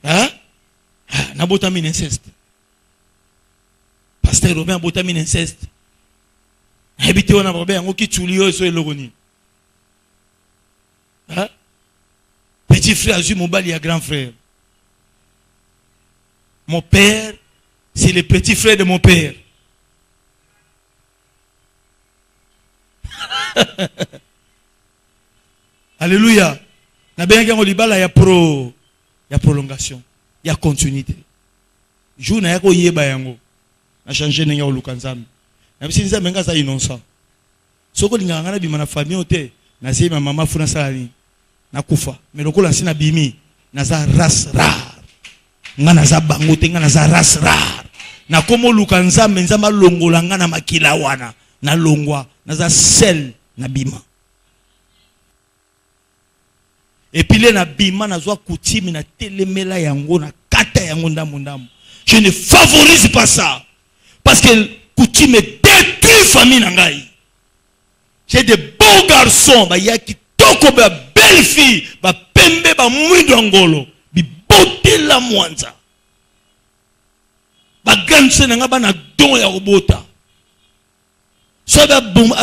Hein? Na botami na inceste. Pasteur Robin botami na inceste. Habité on a Robin ngo ki tulio so elogoni. Hein? Petit frère Azu Mobali a grand frère. Mon père, c'est le petit frère de mon père. Alléluia. Na bien que libala ya prolongation, ya continuité. Jour na yako yeba yango. Na changer nenga olukanzami. Na bisi nza menga za innocent. Soko linga ngana bima na famille ote, na sei ma mama funa sali na kufa. Mais lokola sina bimi, na za race rare. Ngana za bangote ngana za race rare. Na komo lukanzami nzamba longola ngana makila wana, na longwa, na za sel na bima. Et puis là, na bima na zwa coutume na telemela yango na kata yango ndamu. Je ne favorise pas ça. Parce que coutume détruit famille nangai. J'ai des beaux garçons, ba yaki toko ba belle fille, ba pembe ba mwindo ngolo, bi bote la mwanza. Ba ganse nanga ba na don ya robota. So ba bum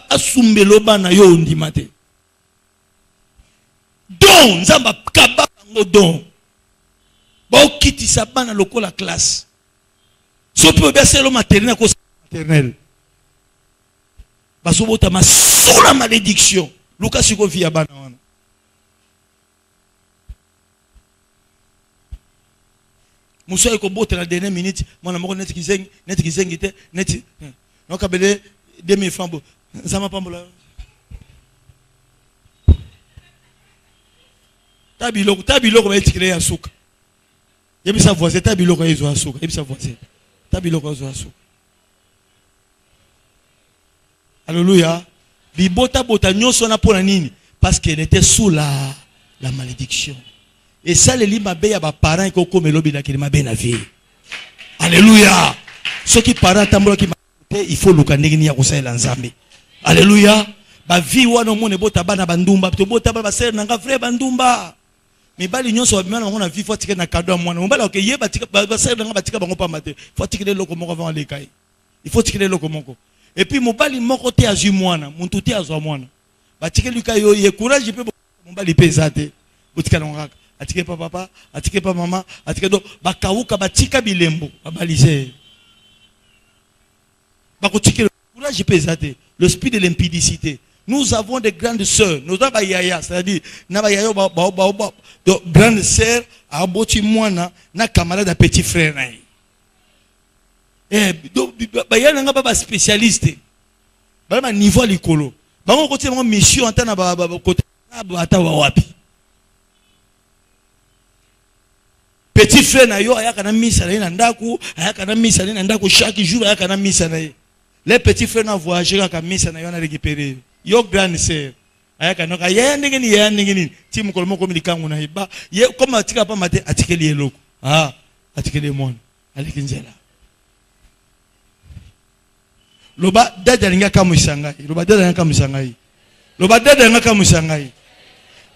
asumbelo ba na yo ndimate. Don, nzamba kaba ngo don. Ba okiti sabana lokola classe. So peut bercer le maternel ko maternel. Ba so bota ma sola malédiction. Lucas siko via bana wana. Muso ko bota na dernière minute, mona moko net kizengi te, net. No kabele 2000 francs bo. Nzamba pambola. Tabiloko ba etikile ya suka. Yebisa voisin tabiloko ezo asuka. Yebisa voisin. Tabiloko ezo asuka. Alléluia. Bibota bota nyoso na pona nini? Parce qu'elle était sous la malédiction. Et ça les lima be ya ba parents ko ko melobi na kilima be na vie. Alléluia. Ceux qui parents tambola ki il faut lukandeki ni ya kosala nzambe. Alléluia. Ba vie wana mone bota bana bandumba, to bota ba ser nanga frère bandumba. Mais bali nyonso babimana on a vie faut tirer na cadeau mwana. Mbala ke yeba tika ba ser nanga batika bango pa mate. Faut tirer loko moko avant les kai. Il faut tirer loko moko. Et puis mobali moko te azu mwana, muntu te azu mwana. Batika luka yo ye courage pe mobali pesate. Botika ngaka. Atike pa papa, atike pa maman, atike do bakauka batika bilembo, babalize. Bakotike courage pesate. Le spirit de l'impudicité. Nous avons des grandes sœurs. Nous avons yaya, c'est-à-dire, grandes sœurs, aboti mwana, na camarade de petit frère. Yaya n'a pas spécialiste. Bah niveau likolo. Bah on côté mon mission en tant que côté wapi. Petit frère na yo aya kana misa na ndaku, aya kana misa na ndaku chaque jour aya kana misa na. Les petits frères na voyager ka misa na yo na récupérer. Yo grande sœur ayaka noka ya ndengeni ti mukolo moko milikangu na iba ye comme atika pa mate atikeli eloko atikeli mon aleki nzela loba dada linga kama isangai loba dada linga kama isangai loba dada linga kama isangai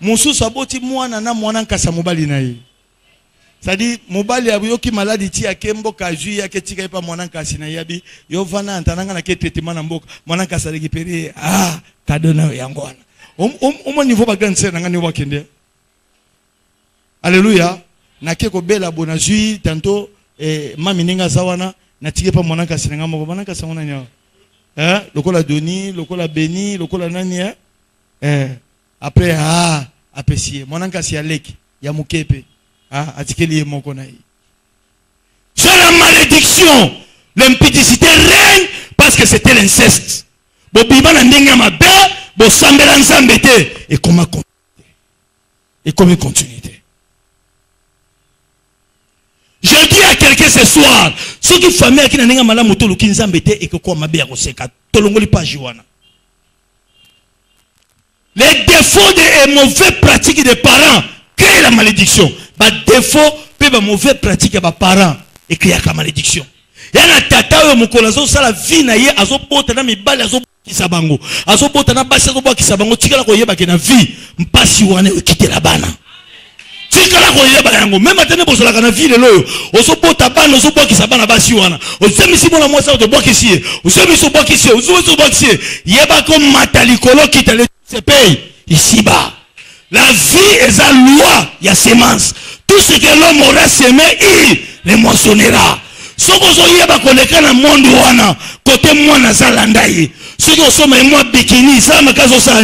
mususu aboti mwana na mwana nkasa mobali na ye c'est-à-dire mobali abuyoki maladi ti akembo kaju yake tika pa mwana nkasi na yabi yo vana antananga na ke traitement na mboka mwana nkasa récupérer cadeau na yango wana au niveau ba grande sœur nanga ni wakende Alléluia. Nake ko bela bonazui tantôt mami ninga zawana na tike pa monaka sinanga moko monaka sangona nyo. Lokola Doni, lokola Beni, lokola nani après apprécier monaka si aleki ya mukepe atikeli moko na yi. C'est la malédiction. L'impudicité règne parce que c'était l'inceste. Bobiba na ndenga mabe, bo sambela nzambe te et comment continuer. Et comment continuer. Je dis à quelqu'un ce soir, ceux qui famille qui n'ont pas moto le kinzambe te et que quoi mabe ya koseka tolongoli pa jiwana. Les défauts et mauvaises pratiques des parents créent la malédiction. Ba défaut pe ba mauvaises pratiques des parents et créent la malédiction. Yana tata yo mukolazo sala vie na ye azobota na mibali azobokisa bango. Azobota na basi azobokisa bango tikala ko yeba ke na vie mpasi wana okitela bana. Tikala ko yeba yango même atene bozola kana vie lelo ozobota bana ozobokisa bana basi wana. Ozemisi bona mwasa ozobokisi ozemisi obokisi ozobokisi yeba ko matalikolo kitale se paye ici bas. La vie est la loi, il y a sémence. Tout ce que l'homme aura semé, il les moissonnera. Ce que vous avez dans le monde, côté moi, Nazalandaï. Ce que vous avez moi bikini, ça m'a cassé ça.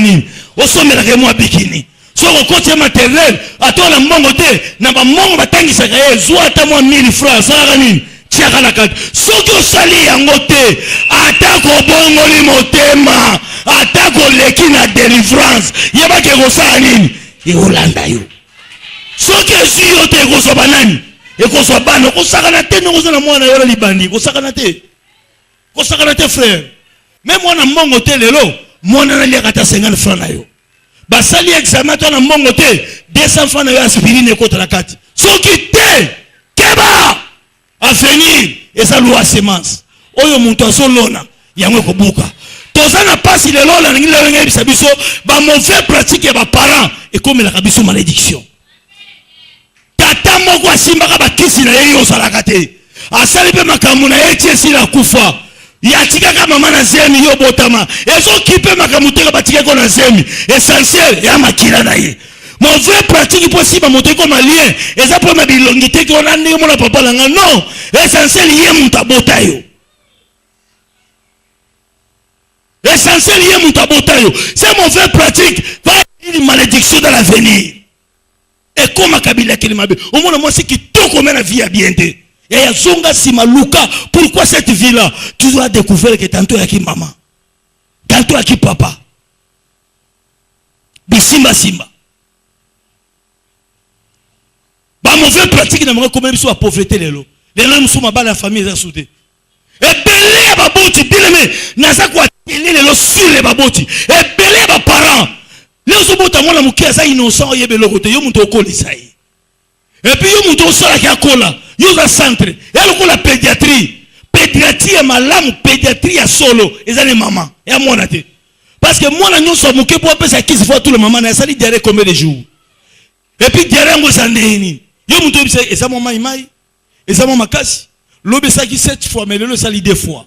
Vous avez moi bikini. Ce que vous avez matériel, à toi, le monde, n'a pas mon batangi, ça a soit à moi 1000 francs, ça a rien. Ce que vous avez en côté, attaque au bon motema, attaque au leki na délivrance. Il y a pas que vous savez. Et Hollanda yo. Ce que si yo te ko banani et ko so bana ko sakana te no ko na mwana yo libandi ko sakana te frère. Même moi na mongo te lelo mwana na liaka ta 50 francs na yo. Ba sali examen to na mongo te 200 francs na yo aspirine ko la kati. Ce qui te keba à venir et ça loi semence. Oyo muntu asolona yango ko buka. Tozana pasi le lola ngi le ngi bisabiso ba mauvais pratique ya ba parents et comme la kabiso malédiction. Tata moko asimba ka bakisi na yeyo salaka te. Asali pe makambu na ye tie sila kufa. Ya tika ka mama na zemi yo botama. Ezo kipe makambu te ka batika ko na zemi. Essentiel ya makila na ye. Mauvais pratique possible monter comme alien. Eza pour ma bilongité ko na ndenge mona papa langa non. Essentiel ye mutabota yo. Essentiel yé mutabotayo. C'est mauvais pratique. Va une malédiction dans l'avenir. Et comme Kabila Kilimabe. Au moins moi c'est qui tout comme la vie à bien. Et ya zonga simaluka. Pourquoi cette vie là? Tu dois découvrir que tantôt y'a qui maman. Tantôt y'a qui papa. Bisimba simba. Ba mauvais pratique n'a pas comme même sur la pauvreté les lots. Les lots sont ma balle la famille est soudée. Et belé baboti bileme nasa kwa télé les sur les baboti et belé ba parents les obota mona mukia ça innocent yebe lokote yo muntu okolisa yi et puis yo muntu osala ki akola yo za centre et loko la pédiatrie ya malamu pédiatrie ya solo ezane maman et mona te parce que mona nyonso muke po pesa kisi fois tout le maman na sali diarrhée combien de jours et puis diarrhée ngo sandeni yo muntu obisa eza mama imai eza mama kasi l'obé ça qui 7 fois mais le sali 2 fois.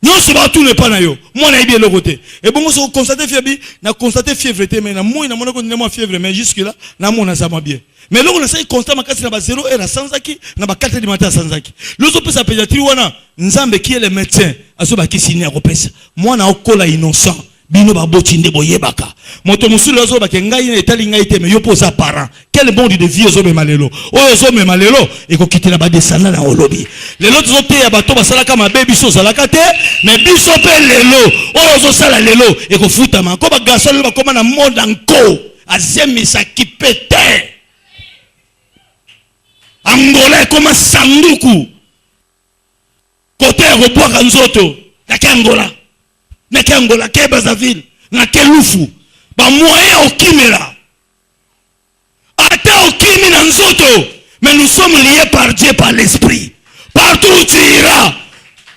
Non ce va tout ne pas na yo. Moi na bien le côté. Et bon on constater fièvre, na constater fièvre mais na moi na mona continuer moi fièvre mais jusque là na mona ça va bien. Mais là on essaye constat makasi na ba 0 heure sans zaki na ba 4 du matin sans zaki. L'autre peut sa pédiatrie wana nzambe qui est le médecin aso ba kisini akopesa. Moi na okola innocent. Bino ba boti ndebo yebaka. Moto musulu azo ba kengai na etali ngai te mais yo posa parent. Quel bon de vie ozo me malelo. Ozo me malelo et ko kitela ba descendre na olobi. Les autres zote ya bato ba sala kama baby so sala kate mais biso pe lelo. Ozo sala lelo et ko futama. Ko ba garçon ba koma na monde anko. Azemi sa kipete. Angola koma sanduku. Côté aéroport kanzoto. Nake Angola. Nake Angola, ke Brazzaville, nake Lufu. Ba moyen okimela. Ata okimi na nzoto. Mais nous sommes liés par Dieu, par l'esprit. Partout où tu iras,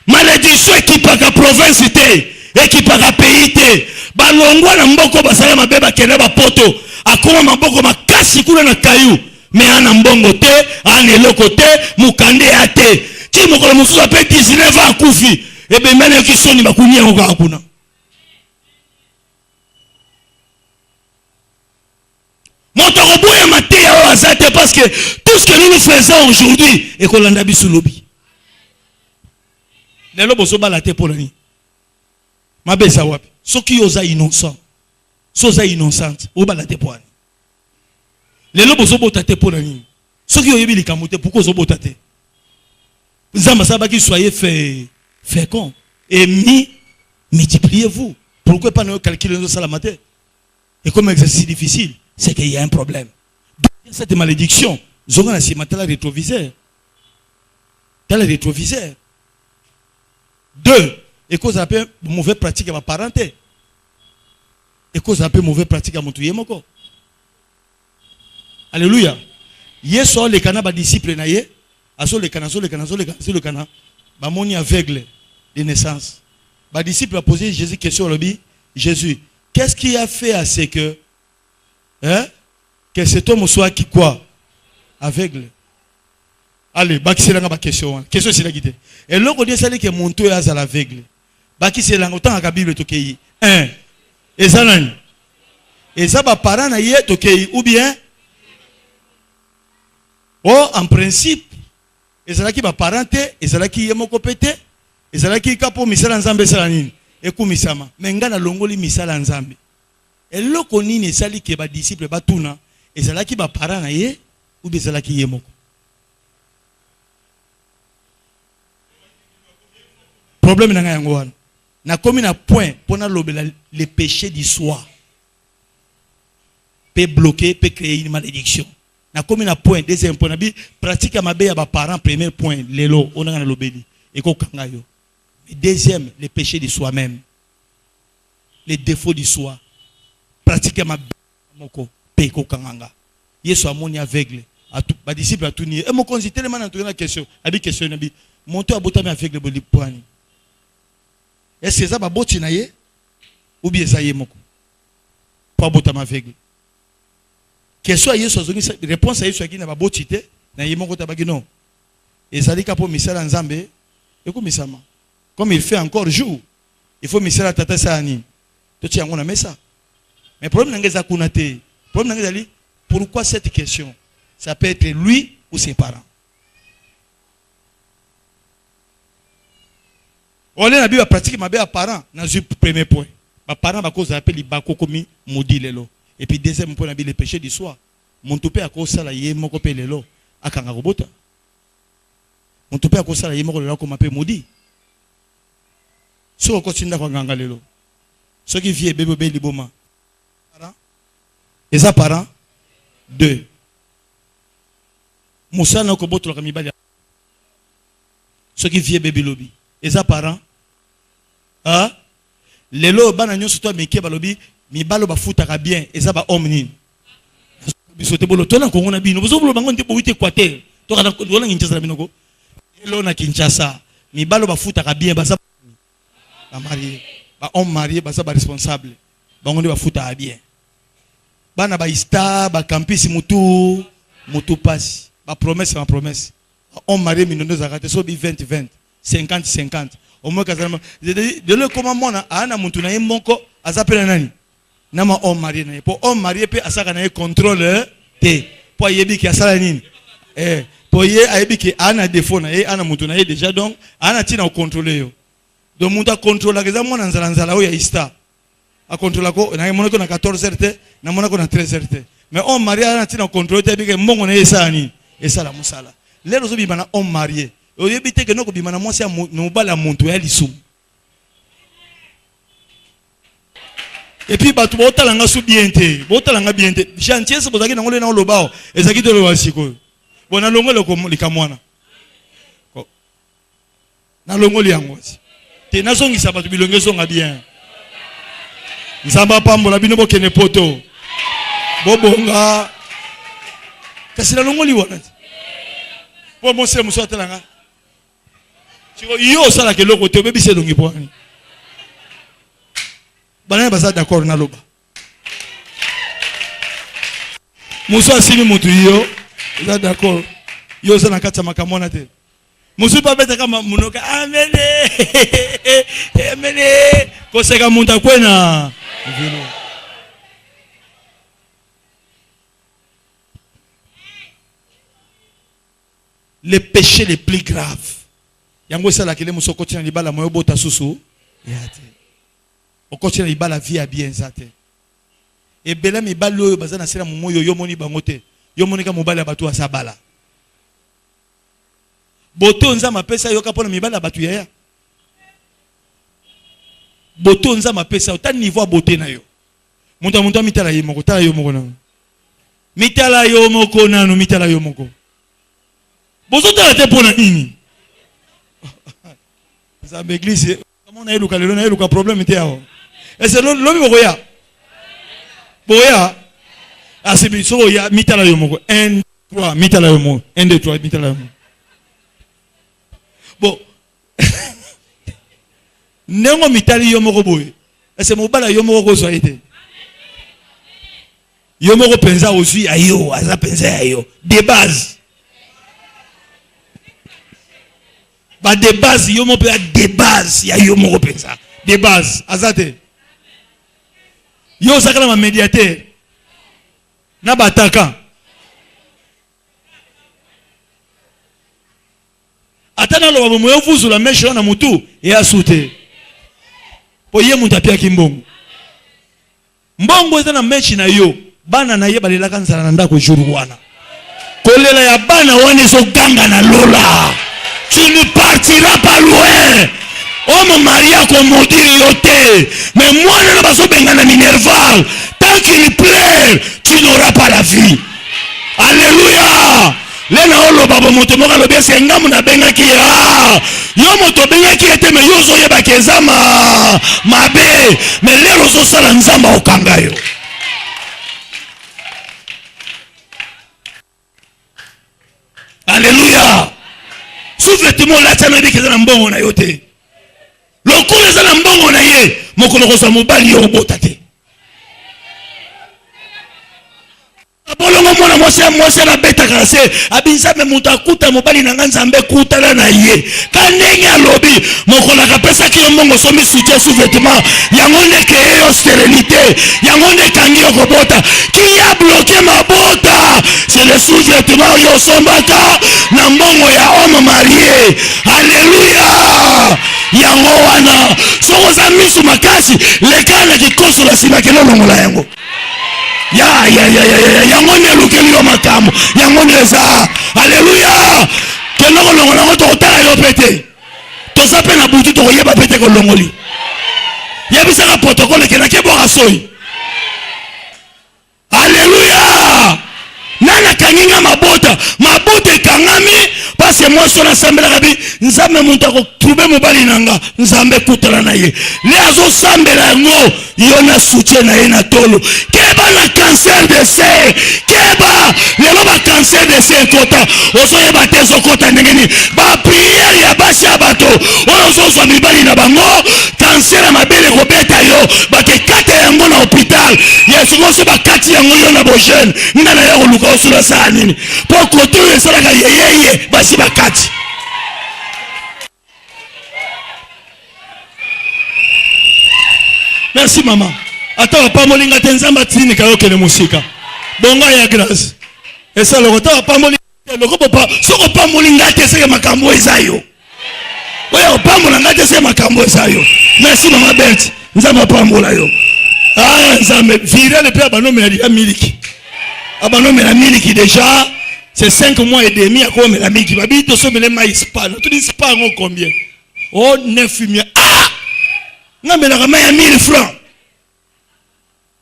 malédiction équipaka province te, équipaka pays te. Ba longwa na mboko basala mabeba kene ba poto. Akoma maboko makasi kuna na kayu. Mais ana mbongo te, ana eloko te, mukande ate. Ti mokolo mususu ape 19 ans akufi. Ebe mene kisoni bakunia ngo hakuna. Moto roboya matia wa azate pas parce que tout ce que nous faisons aujourd'hui est qu'on l'a sous lobby. Les lobos sont balatés pour l'année. Ma belle sawap. Ceux qui osent innocents, ceux qui sont innocentes, ou balatés pour l'année. Les lobos sont botatés pour l'année. Ceux qui ont eu les camotés, pourquoi ils ont botaté? Zamba qui soyez fécond et multipliez-vous. Pourquoi pas nous calculer nos salamatés? Et comme exercice difficile, c'est qu'il y a un problème. Donc, cette malédiction, Zonga na sima tala rétroviseur. Tala rétroviseur. 2. Et cause un peu mauvaise pratique à ma parenté. Et cause un peu mauvaise pratique à mon tuyemoko. Alléluia. Yeso les cana ba disciple na ye. Aso le cana, le cana. Ba moni aveugle de naissance. Ba disciple a posé Jésus question au Jésus, qu'est-ce qui a fait à ce que cet homme soit qui quoi? Aveugle. Allez, baki c'est la question. Question c'est la guide. Et l'autre dit c'est que mon toit est à l'aveugle. Baki c'est la autant à la Bible tokei. 1. Et ça nan. Et ça va parent na yé tokei ou bien en principe et ça là qui va parenté et ça là qui est mon copété et ça là qui capo misala nzambe sala nini et kumisama mais ngana longoli misala nzambe et l'autre nini sali que ba disciple ba tuna et ça là qui va parent na yé ou bien ça là qui est mon problème na yango wana na komi na point pour na lobela les péchés du soi peut bloquer peut créer une malédiction na komi na point deuxième point na bi pratique ma be ya ba parents premier point lelo on a na lobeli et ko kanga yo deuxième les péchés de soi-même les défauts du soi pratique ma moko pe ko kanga yeso amoni aveugle a tout ba disciple a tout ni et mon conseil tellement na la question abi question na bi monto abotami aveugle boli poani. Est-ce que ça va boti na ye ou bien ça y est moko pas botama aveugle question à yeso zongi réponse à yeso qui na ba boti te na ye moko tabaki non et ça dit kapo misala nzambe et ko misama comme il fait encore jour il faut misala tata sa ani to ti yango na mesa mais problème ngeza kuna te problème ngeza li pourquoi cette question ça peut être lui ou ses parents. On est na pratique ma bien parents dans le premier point. Ma parents ba cause appelle bako komi maudit lelo. Et puis deuxième point na bien les péchés du soi. Mon topé à cause ça la yé moko pe lelo akanga robota. Mon topé à cause ça la yé moko lelo comme appelle maudit. So continue na nganga lelo. Ce qui vient bébé liboma. Parents. Et ça parents 2. Moussa na ko boto la mibali. Ce qui vient bébé lobby. Et ça parents lelo bana nyoso to meke balobi mi balo ba futaka bien et ça ba homme nini bisote bolo tona ko ngona bino bozo bolo bango nte bo wite Équateur to kana ko na Kinshasa binoko lelo na Kinshasa mi balo ba futaka bien ba sa ba marié ba homme marié ba sa ba responsable bango nde ba futaka bien bana ba ista ba campus mutu passe ba promesse ba homme marié minondo zakate so bi 20 50 au moins de le comment mona ana muntu na yemoko azapela nani nama homme marié na pour homme marié pe asaka na contrôle te pour yebi ki asala nini pour ye ayebi ki ana défaut na ye ana muntu na ye déjà donc ana tina contrôler yo donc muntu a contrôler que za mona nzala o ya ista a contrôler ko na mona ko na 14h te na mona ko na 13h te mais homme marié ana tina contrôler te bi ke mbongo na ye sani et ça la musala lelo zo bi bana homme marié. Au début, que nous bimana moi c'est nous bala monto ya lisum. Et puis batu botalanga su biente, botalanga biente. Chantier c'est bozaki na ngole na lobao, ezaki de lo wasiko. Bona longo le ko likamwana. Na longo li yango. Te na zongi sa batu bilonge zonga bien. Nzamba pambola bino bokene poto. Bobonga. Kasi na longo li wana. Po mo se muso atelanga. Yo sala ke loko te bebi se dongi poani. Bana ba sa d'accord na loba. Muso asimi mutu yo, za d'accord. Yo sala kata makamona te. Muso pa beta kama munoka amene. Amene ko seka munta kwena. les péchés les plus graves. Yango ça la kele muso kotina libala moyo bota susu. Yate. O kotina libala vie à bien zate. Et bela mi balo bazana sera moyo yo moni bangote. Yo moni ka mobala batu asabala. Boto nzama pesa yo kapona mi bala batu yaya. Boto nzama pesa o ta niveau beauté na yo. Monta mitala yo moko, ta yo moko na. Mitala yo moko na no mitala yo moko. Bozo ta te pona nini? Ça m'église. Comment on a eu le problème était là. Et c'est l'homme boya. Boya. Ah c'est bien, so ya mitala yo moko. 1 3 mitala yo moko. 1 2 3 mitala yo moko. Bon. Nengo mitali yo moko boye. Et c'est mobala yo moko zo été. Yo moko penza aussi ayo, aza penza ayo. De base. Ba de base yo moko de base ya yo moko penza. De base azate. Yo sakala ma médiateur. Na bataka. Atana lo babo moyo vuzu la mesho na mutu e asute. Po ye mutapia kimbongo. Mbongo eza na mechi na yo. Bana na ye balela kansala na ndako jour wana. Kolela ya bana wana so ganga na lola. Tu ne partiras pas loin. Homme marié comme maudit yoté. Mais moi ne pas so benga na minerval. Tant qu'il pleure, tu n'auras pas la vie. Alléluia. Lena olo babo moto moka lobi senga muna benga ki ya. Yo moto benga ki ete me yo zo yeba kezama. Mabe, mais lero zo sala nzamba okanga yo. Alléluia. Souffle-moi là tano yeba kezana mbongo na yote. Lokole zana mbongo na ye, mokolo ko sa mobali yo botate. Bolongo mona mwase na beta kase abinza me muta kuta mobali na nzambe kuta na ye kanenge alobi mokola kapesa ki mbongo somi soutien sous vêtement yango ne ke yo stérilité yango ne kangi yo kobota ki a bloqué ma bota c'est le sous-vêtement yo sombaka na mbongo ya homme marié. Alléluia. Yango wana soko za misu makasi lekana kikoso la sima kelo longola yango. Ya yango ne lukeli yo makambo yango neza. Alléluia. Keloko longola ngo to tala yo pete to sape na butu to yeba pete ko longoli yebisa ka protocole ke na ke boka soyi. Alléluia. Nana kanginga mabota kangami parce que moi sona sambela kabi nzambe muntu ko trouver mobali nanga nzambe kutala na ye le azo sambela ngo yona soutien na ye na tolo keba na cancer de sein keba lelo ba cancer de sein kota oso yeba teso kota ndengeni ba prière ya basi abato oso so mibali na bango cancer ya mabele ko beta yo ba ke kate yango na hôpital yesu ngo so ba kati yango yo na bojene ngana ya ko luka oso la sa nini po koto esalaka yeyeye basi bakati. Merci maman. Attends pas molinga tenzamba tini kayoke le musika. Bonga ya grâce. Et ça le retard pas molinga le ko pas soko pas molinga tese makambo ezayo. Oya pas molinga tese makambo ezayo. Merci maman Bert. Nzamba pas mola yo. Ah nzambe vire le père bano me la miliki. Abano me la miliki déjà. C'est 5 mois et demi à quoi me la miliki. Babi to so me le maïs pas. Tu dis pas combien? Oh 9 mille. Ah! Na me la rama ya 1000 francs.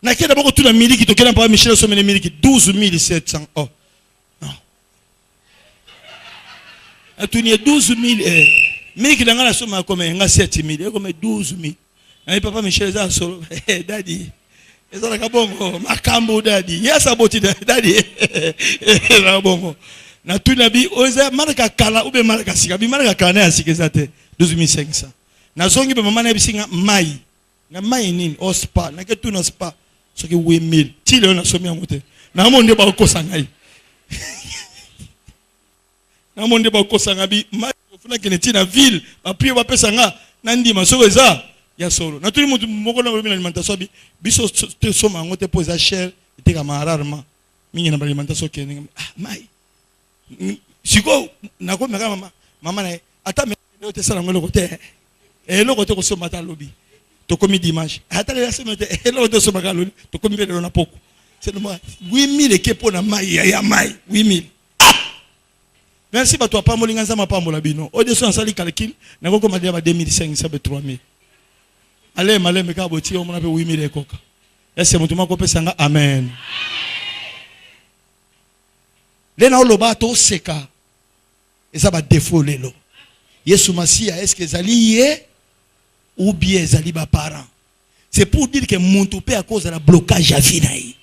Na kia d'abord tout la miliki to kena pa Michel so me le miliki 12700. Oh. Non. Tu n'y 12000 miliki danga la somme comme nga 7000 comme 12000. Na papa Michel za solo. Daddy. Eza la kabongo makambo daddy. Yesa boti daddy. La bongo. Na tu nabi oza maraka kala ube maraka sika bi maraka kala na sika zate 12500. Na zongi be mama na bisinga mai. Na mai nini o spa na ke tu na spa soki 8000. Ti le na somi amote. Na monde ba ko sangai. Na monde ba ko sanga bi mai ofuna kene ti na ville ba prier ba pesa nga na ndima soko eza ya solo. Na tuli mutu moko na lobi na alimentation bi biso te soma ngote poza cher te kama rarement. Mingi na alimentation kene mai. Siko nako meka mama na ata me te sala ngolo côté et le côté ko so mata lobby to komi dimanche ata la semaine et le côté so maka lobby to komi be na poko c'est moi 8000 ke pona mai ya mai 8000 merci ba to pa molinga nzama pa mola bino o de so nsali calcul na ko ma dia ba 2500 be 3000 allez maleme ka boti o mona pe 8000 ekoka ese mutuma ko pesa nga amen lena oloba to seka eza ba défaut lelo Yesu Masia est-ce que ezali ou bien ezali ba parents c'est pour dire que muntu pe à cause de la blocage à vie na yi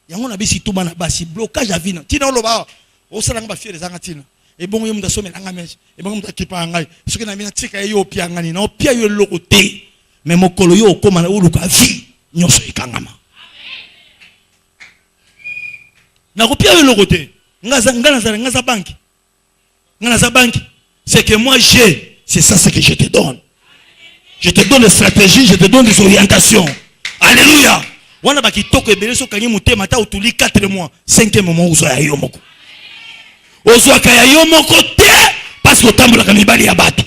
yango na bisi tuba na basi blocage à vie na tina oloba o sala ngba fiere zanga tina e bongo yo munda somela nga meje e bongo munda kipa ngai soki na mina tika yo pia ngani na pia yo loko te mais mokolo yo okoma na uluka vie nyoso ikangama na ko pia yo loko te ngaza banki ngaza banki c'est que moi j'ai c'est ça ce que je te donne. Je te donne des stratégies, je te donne des orientations. Alléluia. Wana baki toko ebele so kanyi mutema ta utuli 4 mois, 5e moment uzo ya yo moko. Ozo akaya yo moko te parce que tambola ka mibali ya bato.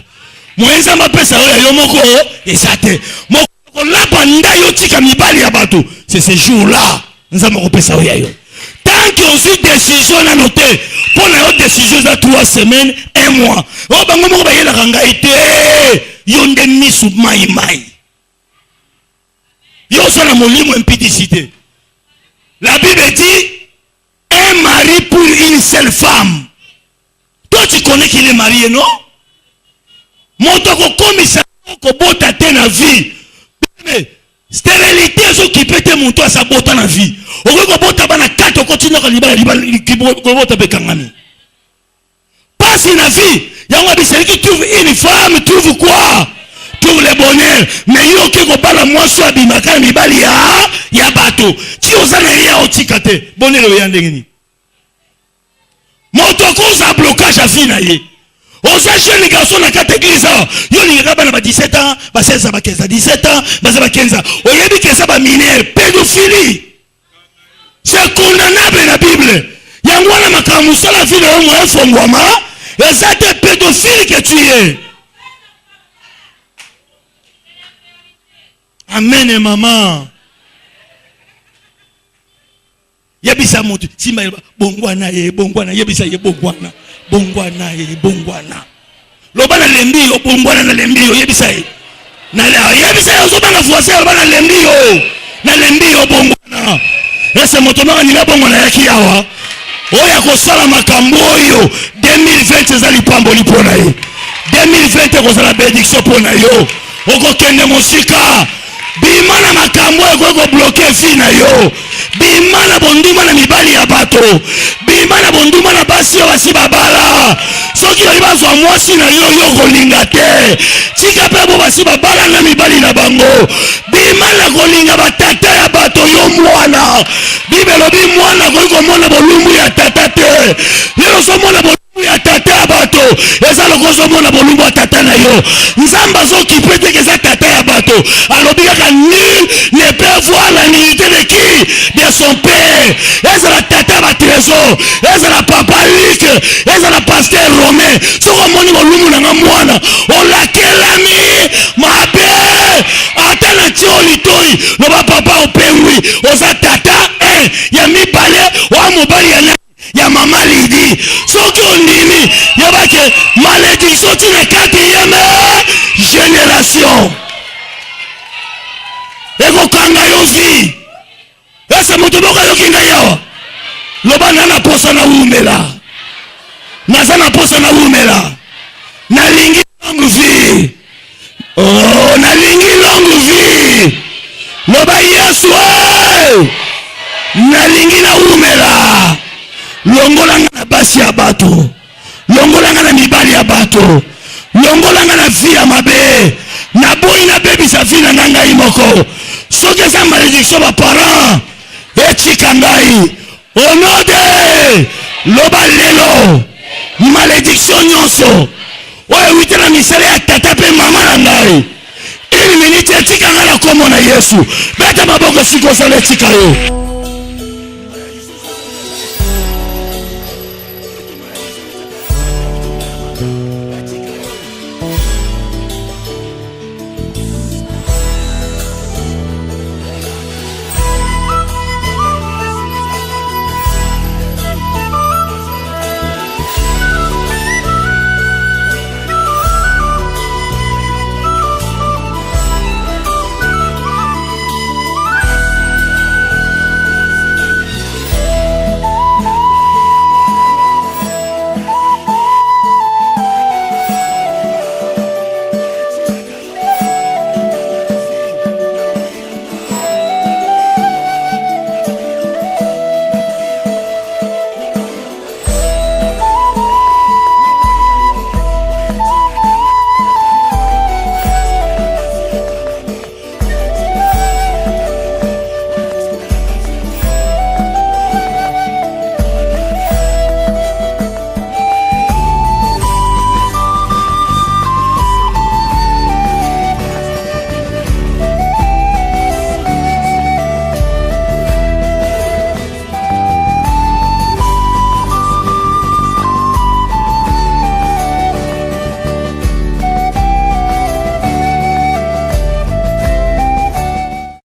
Mwenza mapesa yo ya yo moko esate. Moko la banda yo tika mibali ya bato. C'est ce jour-là nzamba ko pesa yo ya yo. Tant qu'on suit décision à noter pour la décision de 3 semaines, 1 mois. Oh bango moko ba yela kanga ite. Yonde misu mai mai. Yo sana molimo impudicité. La Bible dit un mari pour une seule femme. Toi tu connais qu'il est marié, non? Moto ko komisa ko bota te na vie. Mais stérilité zo qui peut te monter à sa bota na vie. O ko bota bana 4 continue ko libala ko bota be kangami. Passe na vie. Yango biseli qui trouve une femme trouve quoi? Trouve le bonheur. Mais yo qui ko bala moi so abimaka mibali ya bato. Ti ozana ya otikate. Bonheur ya ndengeni. Moto ko za blocage à vie na ye. Oza jeune garçon na kata église. Yo linga bana ba 17 ans, ba 16 ans, ba 15 ans, 17 ans, ba 15 ans. Oyebi ke ça ba mineur, pédophilie. C'est condamnable la Bible. Yango na makamu sala vie na mo efongwama. Et ça te pédophile que tu es. Amen et maman. Yebisa mutu. Simba bongwana yebisa ye bongwana. Bongwana. Lobana lembi yo bongwana na lembi yo yebisa ye. Na yebisa yo zobana fuase lobana lembi yo. Na lembi yo bongwana. Ese moto na ni bongwana yaki yawa. Oya kosala makambo oyo 2020 ezali pamboli pona yo 2020 kozala bénédiction pona yo okokende mosika bima na makambo eko bloquer fi na yo bima na bonduma na mibali ya bato bima na bonduma na basi yo basi babala soki bali bazwa mwasi na yo kolinga te tika pe bo basi babala na mibali na bango bima na kolinga batata ya bato yo mwana bibelo bi mwana ko mona bolumbu ya tata te lelo so mona bolumbu ya tata ya bato eza lokozo mona bolumbu ya tata na yo nzamba zo kipete ke za tata ya bato alobi ka nul ne peut voir la nudité de qui de son père eza la tata ba trésor eza la papa Luc eza la pasteur Romain soko moni bolumbu na mwana olakelami mabe atana tio litoi no ba papa opengwi oza tata ya mibale wa mobali ya mama Lidi soki ondimi yabake malédiction tu na 4e génération eko kanga yo vi ese moto boka yo kinga yawa lobana na posa na umela naza na posa na umela nalingi longue vie oh nalingi longue vie loba Yesu nalingi na umela longolanga na basi ya bato longolanga na mibali ya bato longolanga na vie ya mabe na boyi na bebisa vie na ngai moko soki eza malédiction ba parents etika ngai onode loba lelo malédiction nyonso oyo wite na misala ya tata pe mama na ngai ini minute etika ngai na kombo na Yesu beta maboko siko sala etika yo